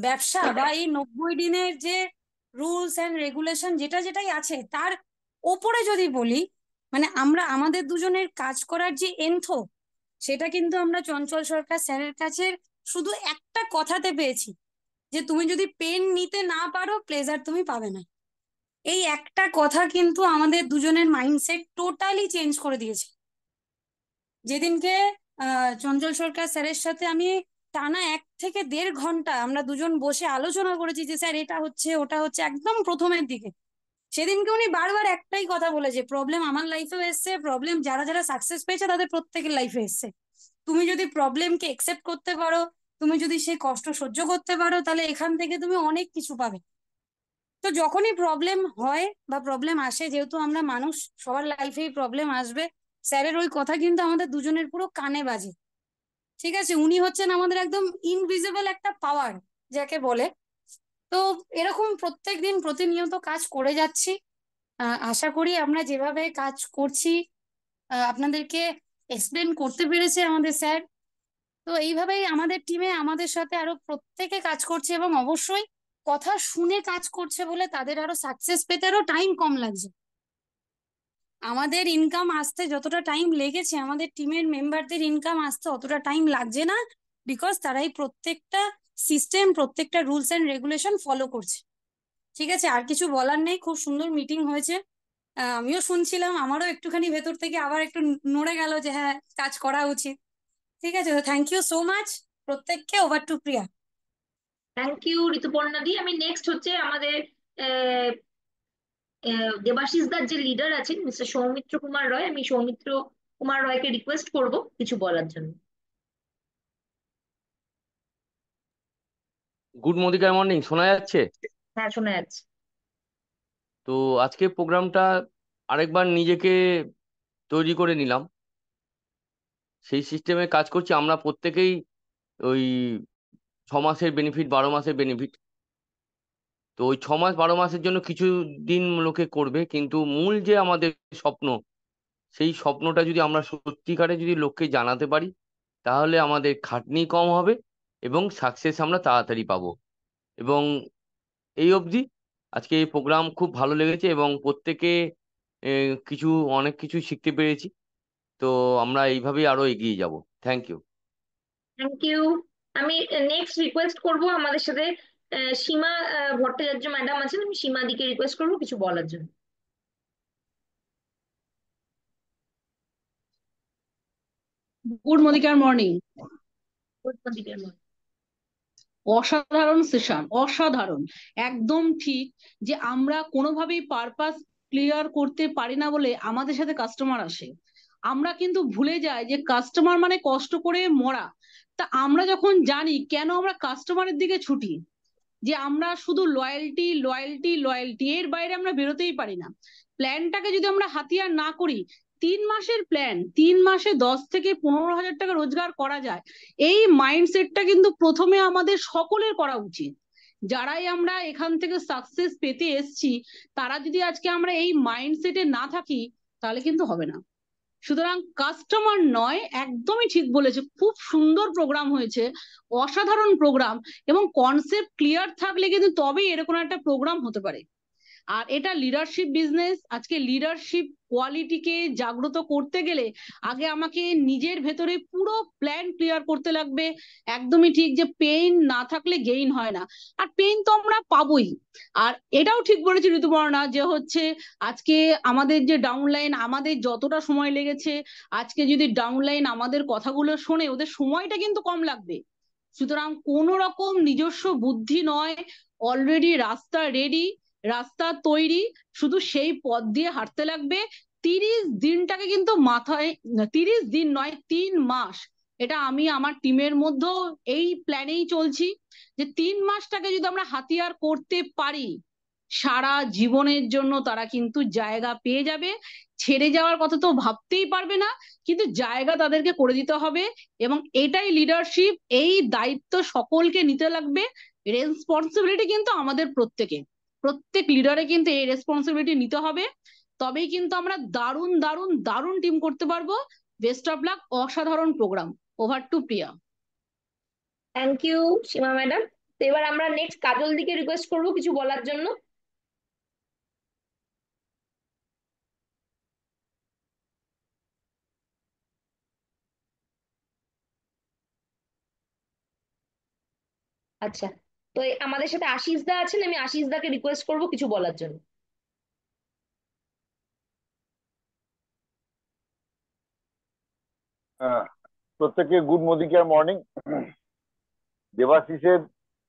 Speaker 3: ব্যবসা বা এই 90 দিনের যে রুলস অ্যান্ড রেগুলেশন যেটা যেটাই আছে তার ওপরে যদি বলি, মানে আমরা আমাদের দুজনের কাজ করার যে এন্থো, সেটা কিন্তু আমরা চঞ্চল সরকার স্যারের কাছে শুধু একটা কথাতে পেয়েছি, যে তুমি যদি পেন নিতে না পারো প্লেজার তুমি পাবে না। এই একটা কথা কিন্তু আমাদের দুজনের মাইন্ডসেট টোটালি চেঞ্জ করে দিয়েছে। যেদিনকে চঞ্চল সরকার স্যারের সাথে আমি টানা 1 থেকে দেড় ঘন্টা আমরা দুজন বসে আলোচনা করেছি যে স্যার এটা হচ্ছে ওটা হচ্ছে, একদম প্রথমের দিকে, সেদিনকে উনি বারবার একটাই কথা বলেছে, প্রবলেম আমার লাইফেও এসছে, প্রবলেম যারা যারা সাকসেস পেয়েছে তাদের প্রত্যেকের লাইফে এসছে। তুমি যদি প্রবলেমকে একসেপ্ট করতে পারো, তুমি যদি সেই কষ্ট সহ্য করতে পারো, তাহলে এখান থেকে তুমি অনেক কিছু পাবে। তো যখনই প্রবলেম হয় বা প্রবলেম আসে, যেহেতু আমরা মানুষ, সবার লাইফেই প্রবলেম আসবে, স্যারের ওই কথা কিন্তু আমাদের দুজনের পুরো কানে বাজে। ঠিক আছে, উনি হচ্ছেন আমাদের একদম ইনভিজিবল একটা পাওয়ার যাকে বলে। তো এরকম প্রত্যেকদিন প্রতিনিয়ত কাজ করে যাচ্ছি। আশা করি আমরা যেভাবে কাজ করছি আপনাদেরকে এক্সপ্লেন করতে পেরেছে আমাদের স্যার। তো এইভাবেই আমাদের টিমে আমাদের সাথে আরো প্রত্যেকে কাজ করছে, এবং অবশ্যই কথা শুনে কাজ করছে বলে তাদের আরো সাকসেস পেতে আরো টাইম কম লাগছে। আমাদের ইনকাম আসতে যতটা টাইম লেগেছে, আমাদের টিমের মেম্বারদের ইনকাম আসতে অতটা টাইম লাগছে না, বিকজ তারাই প্রত্যেকটা সিস্টেম, প্রত্যেকটা রুলস এন্ড রেগুলেশন ফলো করছে। ঠিক আছে, আর কিছু বলার নেই, খুব সুন্দর মিটিং হয়েছে। আমিও শুনছিলাম, আমারও একটুখানি ভেতর থেকে আবার একটু নড়ে গেল যে হ্যাঁ, কাজ করা উচিত। ঠিক আছে, তো থ্যাংক ইউ সো মাচ প্রত্যেককে। Over to Priya.
Speaker 1: Thank you Rituparna দি। আমি নেক্সট হচ্ছে আমাদের দেবাশিস দার যে লিডার আছেন মিস্টার সৌমিত্র কুমার রয়, আমি সৌমিত্র কুমার রয়কে রিকোয়েস্ট করব কিছু বলার জন্য।
Speaker 4: গুড মর্নিং, মর্নিং, শোনা যাচ্ছে?
Speaker 1: হ্যাঁ, শোনা যাচ্ছে।
Speaker 4: তো আজকে প্রোগ্রামটা আরেকবার নিজেকে তৈরি করে নিলাম, সেই সিস্টেমে কাজ করছি আমরা প্রত্যেকেই। ওই 6 মাসের বেনিফিট, 12 মাসের বেনিফিট। তো ওই 6 মাস 12 মাসের জন্য কিছু দিন লোকে করবে, কিন্তু মূল যে আমাদের স্বপ্ন, সেই স্বপ্নটা যদি আমরা সত্যিকারে যদি লোককে জানাতে পারি, তাহলে আমাদের খাটনি কম হবে এবং সাকসেস আমরা তাড়াতাড়ি পাবো। এবং এই অবধি আজকে এই প্রোগ্রাম খুব ভালো লেগেছে এবং প্রত্যেকে কিছু অনেক কিছু শিখতে পেরেছি। তো আমরা এইভাবেই আরো এগিয়ে যাব। Thank you.
Speaker 1: Thank you. আমি নেক্সট রিকোয়েস্ট করব আমাদের সাথে সীমা ভট্টাচার্য ম্যাডাম আছেন, আমি সীমা দিকে রিকোয়েস্ট করবো কিছু বলার জন্য।
Speaker 5: Good morning morning.
Speaker 1: দিকে
Speaker 5: অসাধারণ সেশন, অসাধারণ, একদম ঠিক। যে আমরা কোনোভাবেই পারপাস ক্লিয়ার করতে পারি না বলে আমাদের সাথে কাস্টমার আসে। আমরা কিন্তু ভুলে যাই যে কাস্টমার মানে কষ্ট করে মরা। তা আমরা যখন জানি, কেন আমরা কাস্টমারের দিকে ছুটি? যে আমরা শুধু লয়্যালটি লয়্যালটি লয়্যালটি, এর বাইরে আমরা বেরোতেই পারি না। প্ল্যানটাকে যদি আমরা হাতিয়ার না করি, 3 মাসের প্ল্যান, 3 মাসে 10 থেকে 15 হাজার টাকা রোজগার করা যায়, এই মাইন্ডসেটটা কিন্তু প্রথমে আমাদের সকলের করা উচিত। যারাই আমরা এখান থেকে সাকসেস পেতে এসছি, তারা যদি আজকে আমরা এই মাইন্ডসেটে না থাকি, তাহলে কিন্তু হবে না। সুতরাং কাস্টমার নয়, একদমই ঠিক বলেছে, খুব সুন্দর প্রোগ্রাম হয়েছে, অসাধারণ প্রোগ্রাম। এবং কনসেপ্ট ক্লিয়ার থাকলে কিন্তু তবেই এরকম একটা প্রোগ্রাম হতে পারে। আর এটা লিডারশিপ বিজনেস। আজকে লিডারশিপ কোয়ালিটিকে জাগ্রত করতে গেলে আগে আমাকে নিজের ভেতরে পুরো প্ল্যান ক্লিয়ার করতে লাগবে। একদমই ঠিক যে পেইন না থাকলে গেইন হয় না, আর পেইন তো আমরা পাবোই। আর এটাও ঠিক বলেছি ঋতুপর্ণা, যে হচ্ছে আজকে আমাদের যে ডাউনলাইন, আমাদের যতটা সময় লেগেছে, আজকে যদি ডাউনলাইন আমাদের কথাগুলো শোনে, ওদের সময়টা কিন্তু কম লাগবে। সুতরাং কোন রকম নিজস্ব বুদ্ধি নয়, অলরেডি রাস্তা রেডি, রাস্তা তৈরি, শুধু সেই পথ দিয়ে হাঁটতে লাগবে। 30 দিনটাকে কিন্তু মাথায়, 30 দিন নয়, 3 মাস, এটা আমি আমার টিমের মধ্যেও এই প্ল্যানেই চলছি, যে 3 মাসটাকে যদি আমরা হাতিয়ার করতে পারি, সারা জীবনের জন্য তারা কিন্তু জায়গা পেয়ে যাবে। ছেড়ে যাওয়ার কথা তো ভাবতেই পারবে না, কিন্তু জায়গা তাদেরকে করে দিতে হবে। এবং এটাই লিডারশিপ, এই দায়িত্ব সকলকে নিতে লাগবে। রেসপন্সিবিলিটি কিন্তু আমাদের প্রত্যেকে, প্রত্যেক লিডারে কিন্তু এই রেসপন্সিবিলিটি নিতে হবে। তবেই কিন্তু আমরা দারুণ দারুণ দারুণ টিম করতে পারবো। বেস্ট অফ লাক, অসাধারণ programme. Over to Priya.
Speaker 1: Thank you Seema madam. তো এবার আমরা নেক্সট কাজল দিকে রিকোয়েস্ট করবো কিছু বলার জন্য। আচ্ছা, তো আমাদের সাথে আশিস দা আছেন, আমি আশিস দাকে রিকোয়েস্ট করবো কিছু বলার জন্য।
Speaker 6: আহ, প্রত্যেককে গুড মর্নিং মর্নিং। দেবাশিসের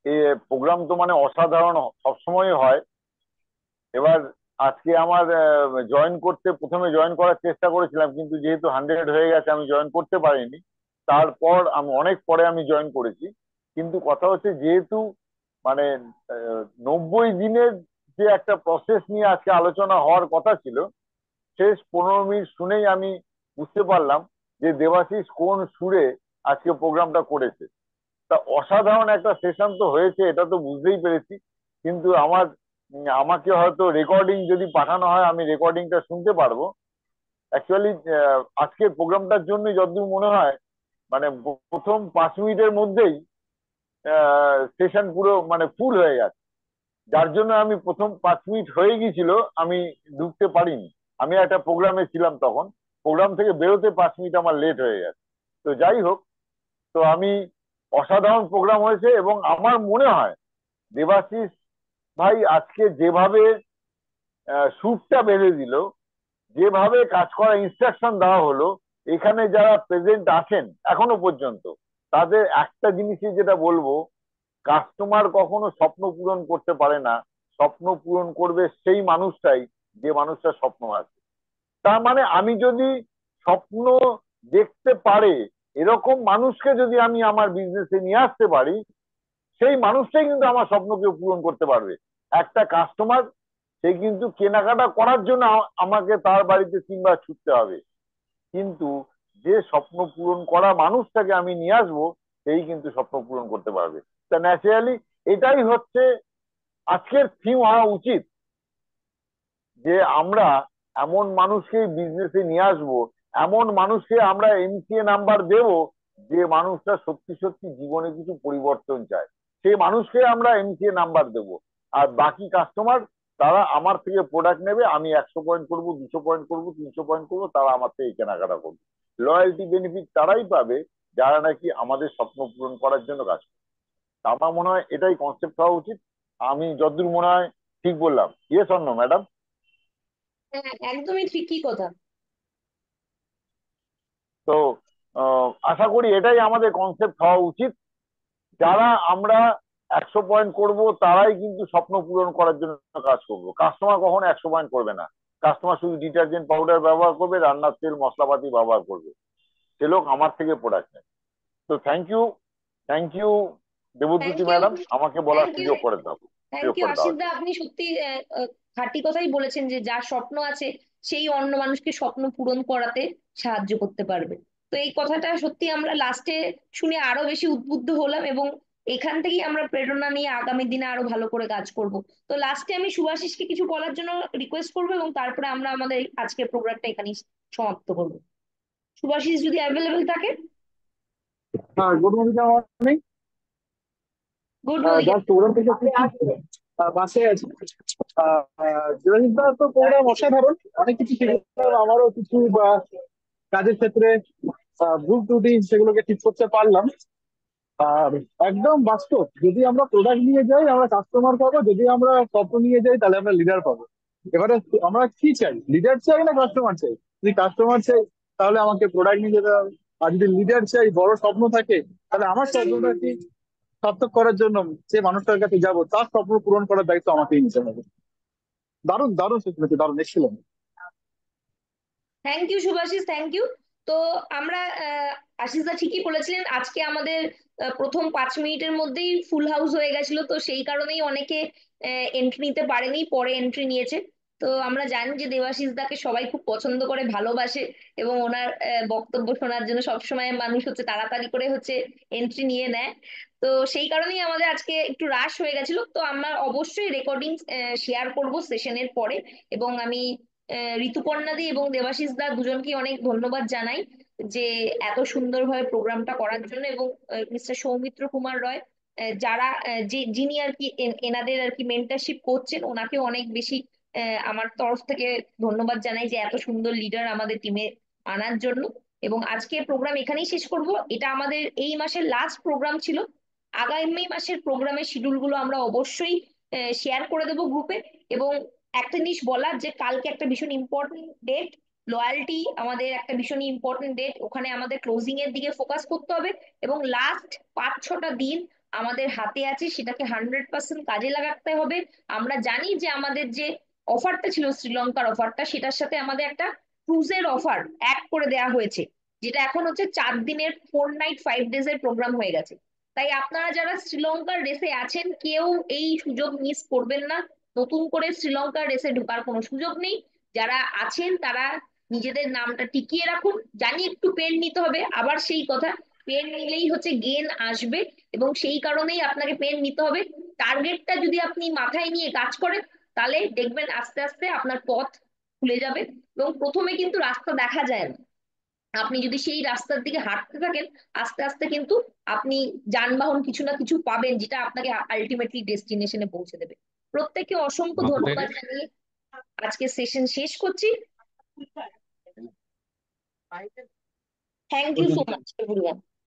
Speaker 6: এই প্রোগ্রাম তো মানে অসাধারণ সবসময় হয়। এবার আজকে আমার জয়েন করতে প্রথমে জয়েন করার চেষ্টা করেছিলাম, কিন্তু যেহেতু 100 হয়ে গেছে আমি জয়েন করতে পারিনি। তারপর আমি অনেক পরে আমি জয়েন করেছি। কিন্তু কথা হচ্ছে যেহেতু মানে 90 দিনের যে একটা প্রসেস নিয়ে আজকে আলোচনা হওয়ার কথা ছিল, শেষ 15 মিনিট শুনেই আমি বুঝতে পারলাম যে দেবাশিস কোন সুরে আজকে প্রোগ্রামটা করেছে। তা অসাধারণ একটা সেশন তো হয়েছে, এটা তো বুঝতেই পেরেছি। কিন্তু আমাকে হয়তো রেকর্ডিং যদি পাঠানো হয় আমি রেকর্ডিংটা শুনতে পারবো। অ্যাকচুয়ালি আজকের প্রোগ্রামটার জন্য যতদূর মনে হয় মানে প্রথম 5 মিনিটের মধ্যেই সেশন পুরো মানে ফুল হয়ে গেছে। যার জন্য আমি প্রথম 5 মিনিট হয়ে গিয়েছিল আমি ঢুকতে পারিনি। আমি একটা প্রোগ্রামে ছিলাম তখন, প্রোগ্রাম থেকে বেরোতে 5 মিনিট আমার লেট হয়ে গেছে। তো যাই হোক, তো আমি অসাধারণ প্রোগ্রাম হয়েছে এবং আমার মনে হয় দেবাশিস ভাই আজকে যেভাবে সুরটা বেঁধে দিল, যেভাবে কাজ করা ইনস্ট্রাকশন দেওয়া হলো, এখানে যারা প্রেজেন্ট আছেন এখনো পর্যন্ত তাদের একটা জিনিসই যেটা বলবো, কাস্টমার কখনো স্বপ্ন পূরণ করতে পারে না, স্বপ্ন পূরণ করবে সেই মানুষটাই যে মানুষটার স্বপ্ন আছে। তার মানে আমি যদি স্বপ্ন দেখতে পারে এরকম মানুষকে যদি আমি আমার বিজনেসে নিয়ে আসতে পারি, সেই মানুষটাই কিন্তু আমার স্বপ্নকে পূরণ করতে পারবে। একটা কাস্টমার সে কিন্তু কেনাকাটা করার জন্য আমাকে তার বাড়িতে 3 বার ছুটতে হবে, কিন্তু যে স্বপ্ন পূরণ করা মানুষটাকে আমি নিয়ে আসবো সেই কিন্তু স্বপ্ন পূরণ করতে পারবে। তা ন্যাচারালি এটাই হচ্ছে আজকের থিম হওয়া উচিত, যে আমরা এমন মানুষকে বিজনেসে নিয়ে আসবো, এমন মানুষকে আমরা এমসিএ নাম্বার দেব যে মানুষটা সত্যি সত্যি জীবনে কিছু পরিবর্তন চায়, সেই মানুষকে আমরা এমসিএ নাম্বার দেব। আর বাকি কাস্টমার তারা আমার থেকে প্রোডাক্ট নেবে, আমি 100 পয়েন্ট করবো, 200 পয়েন্ট করবো, 300 পয়েন্ট করবো, তারা আমার থেকে কেনাকাটা করবে। লয়্যালটি বেনিফিট তারাই পাবে যারা নাকি আমাদের স্বপ্ন পূরণ করার জন্য কাজ করে। তা আমার মনে হয় এটাই কনসেপ্ট হওয়া উচিত। আমি যতদূর মনে হয় ঠিক বললাম? Yes or no madam?
Speaker 1: হ্যাঁ, একদমই ঠিকই কথা।
Speaker 6: তো আশা করি এটাই আমাদের কনসেপ্ট হওয়া উচিত। যারা আমরা 100 পয়েন্ট করব তারাই কিন্তু স্বপ্ন পূরণ করার জন্য কাজ করবো। কাস্টমার কখনো 100 পয়েন্ট করবে না। কাস্টমার শুধু ডিটারজেন্ট পাউডার ব্যবহার করবে, রান্নার তেল মশলাপাতি ব্যবহার করবে, সে লোক আমার থেকে প্রোডাক্ট নেয়। তো thank you
Speaker 1: thank
Speaker 6: Debdyuti
Speaker 1: you,
Speaker 6: madam, আমাকে বলার
Speaker 1: থ্যাংক ইউ,
Speaker 6: সুযোগ করে দাও,
Speaker 1: থ্যাংক
Speaker 6: সুযোগ
Speaker 1: ইউ
Speaker 6: করে
Speaker 1: আশিস
Speaker 6: দেওয়ার
Speaker 1: দা,
Speaker 6: জন্য।
Speaker 1: আপনি সত্যি খাঁটি কথাই বলেছেন যে যার স্বপ্ন আছে সেই অন্য মানুষকে স্বপ্ন পূরণ করাতে সাহায্য করতে পারবে। তো এই কথাটা সত্যি আমরা লাস্টে শুনে আরো বেশি উদ্বুদ্ধ হলাম এবং এখান থেকেই আমরা প্রেরণা নিয়ে আগামী দিনে আরো ভালো করে কাজ করব। তো লাস্টে আমি শুভাশিসকে কিছু বলার জন্য রিকোয়েস্ট করবো এবং তারপরে আমরা আমাদের আজকের প্রোগ্রামটা এখানেই সমাপ্ত করবো। শুভাশিস যদি অ্যাভেলেবেল থাকে।
Speaker 7: হ্যাঁ, good morning.
Speaker 1: Good morning.
Speaker 7: Just programme থেকে বাসে আছি। তো প্রোগ্রাম অসাধারণ, অনেক কিছু শিখলাম। আমারও কিছু কাজের ক্ষেত্রে ভুল ত্রুটি সেগুলোকে ঠিক করতে পারলাম। আর একদম বাস্তব, যদি আমরা প্রোডাক্ট নিয়ে যাই আমরা কাস্টমার পাবো, যদি আমরা স্বপ্ন নিয়ে যাই তাহলে আমরা লিডার পাবো। এবারে আমরা কি চাই, লিডার চাই না কাস্টমার চাই? যদি কাস্টমার চাই তাহলে আমাকে প্রোডাক্ট নিয়ে যেতে হবে, আর যদি লিডার চাই, বড় স্বপ্ন থাকে, তাহলে আমার স্বপ্নটা কি সার্থক করার জন্য যে মানুষটার কাছে যাবো তার স্বপ্ন পূরণ করার দায়িত্ব আমাকেই নিতে হবে। দারুণ দারুণ শিখেছি, দারুণ excellent.
Speaker 1: Thank you Subhashis, thank you. তো আমরা আশিস দা ঠিকই বলেছিলেন, আজকে আমাদের প্রথম 5 মিনিটের মধ্যেই ফুল হাউস হয়ে গেছিল, তো সেই কারণেই অনেকে এন্ট্রি নিতে পারেনি, পরে এন্ট্রি নিয়েছে। তো আমরা জানি যে দেবাশিস দাকে সবাই খুব পছন্দ করে, ভালোবাসে এবং ওনার বক্তব্য শোনার জন্য সবসময় মানুষ হচ্ছে তাড়াতাড়ি করে হচ্ছে এন্ট্রি নিয়ে নেয়। তো সেই কারণেই আমাদের আজকে একটু রাশ হয়ে গেছিল। তো আমরা অবশ্যই রেকর্ডিং শেয়ার করব সেশনের পরে, এবং আমি ঋতুপর্ণা দি এবং দেবাশিস দা দুজনকে অনেক ধন্যবাদ জানাই যে এত সুন্দরভাবে প্রোগ্রামটা করার জন্য, এবং মিস্টার সৌমিত্র কুমার রয়, যারা যিনি আর কি এনাদের আর কি মেন্টরশিপ করছেন, ওনাকে অনেক বেশি আমার তরফ থেকে ধন্যবাদ জানাই যে এত সুন্দর লিডার আমাদের টিমে আনার জন্য। এবং আজকে প্রোগ্রাম এখানেই শেষ করব। এটা আমাদের এই মাসের লাস্ট প্রোগ্রাম ছিল। আগামী মাসের প্রোগ্রামের শিডিউল গুলো আমরা অবশ্যই শেয়ার করে দেবো গ্রুপে। এবং একটা জিনিস বলার, যে কালকে একটা ভীষণ ইম্পর্টেন্ট ডেট, লয়ালটি আমাদের একটা ভীষণ ইম্পর্টেন্ট ডেট, ওখানে আমাদের ক্লোজিং এর দিকে ফোকাস করতে হবে। এবং লাস্ট 5-6টা দিন আমাদের হাতে আছে, সেটাকে 100% কাজে লাগাতে হবে। আমরা জানি যে আমাদের যে অফারটা ছিল, শ্রীলঙ্কার অফারটা, সেটার সাথে আমাদের একটা ক্রুজের অফার অ্যাড করে দেওয়া হয়েছে, যেটা এখন হচ্ছে 4 দিনের 4 নাইট 5 ডেজ এর প্রোগ্রাম হয়ে গেছে। তাই আপনারা যারা শ্রীলঙ্কার রেসে আছেন, কেউ এই সুযোগ মিস করবেন না। নতুন করে শ্রীলঙ্কার রেসে ঢোকার কোনো সুযোগ নেই। যারা আছেন তারা নিজেদের নামটা টিকিয়ে রাখুন। জানি একটু পেন নিতে হবে, আবার সেই কথা, পেন নিলেই হচ্ছে গেন আসবে, এবং সেই কারণেই আপনাকে পেন নিতে হবে। টার্গেটটা যদি আপনি মাথায় নিয়ে কাজ করেন, তাহলে দেখবেন আস্তে আস্তে আপনার পথ খুলে যাবে। এবং প্রথমে কিন্তু রাস্তা দেখা যায় না, আপনি যদি সেই রাস্তার দিকে হাঁটতে থাকেন, আস্তে আস্তে কিন্তু আপনি যানবাহন কিছু না কিছু পাবেন, যেটা আপনাকে আলটিমেটলি ডেস্টিনেশনে পৌঁছে দেবে। প্রত্যেককে অসংখ্য ধন্যবাদ জানিয়ে আজকে সেশন শেষ করছি। Thank you so much everyone.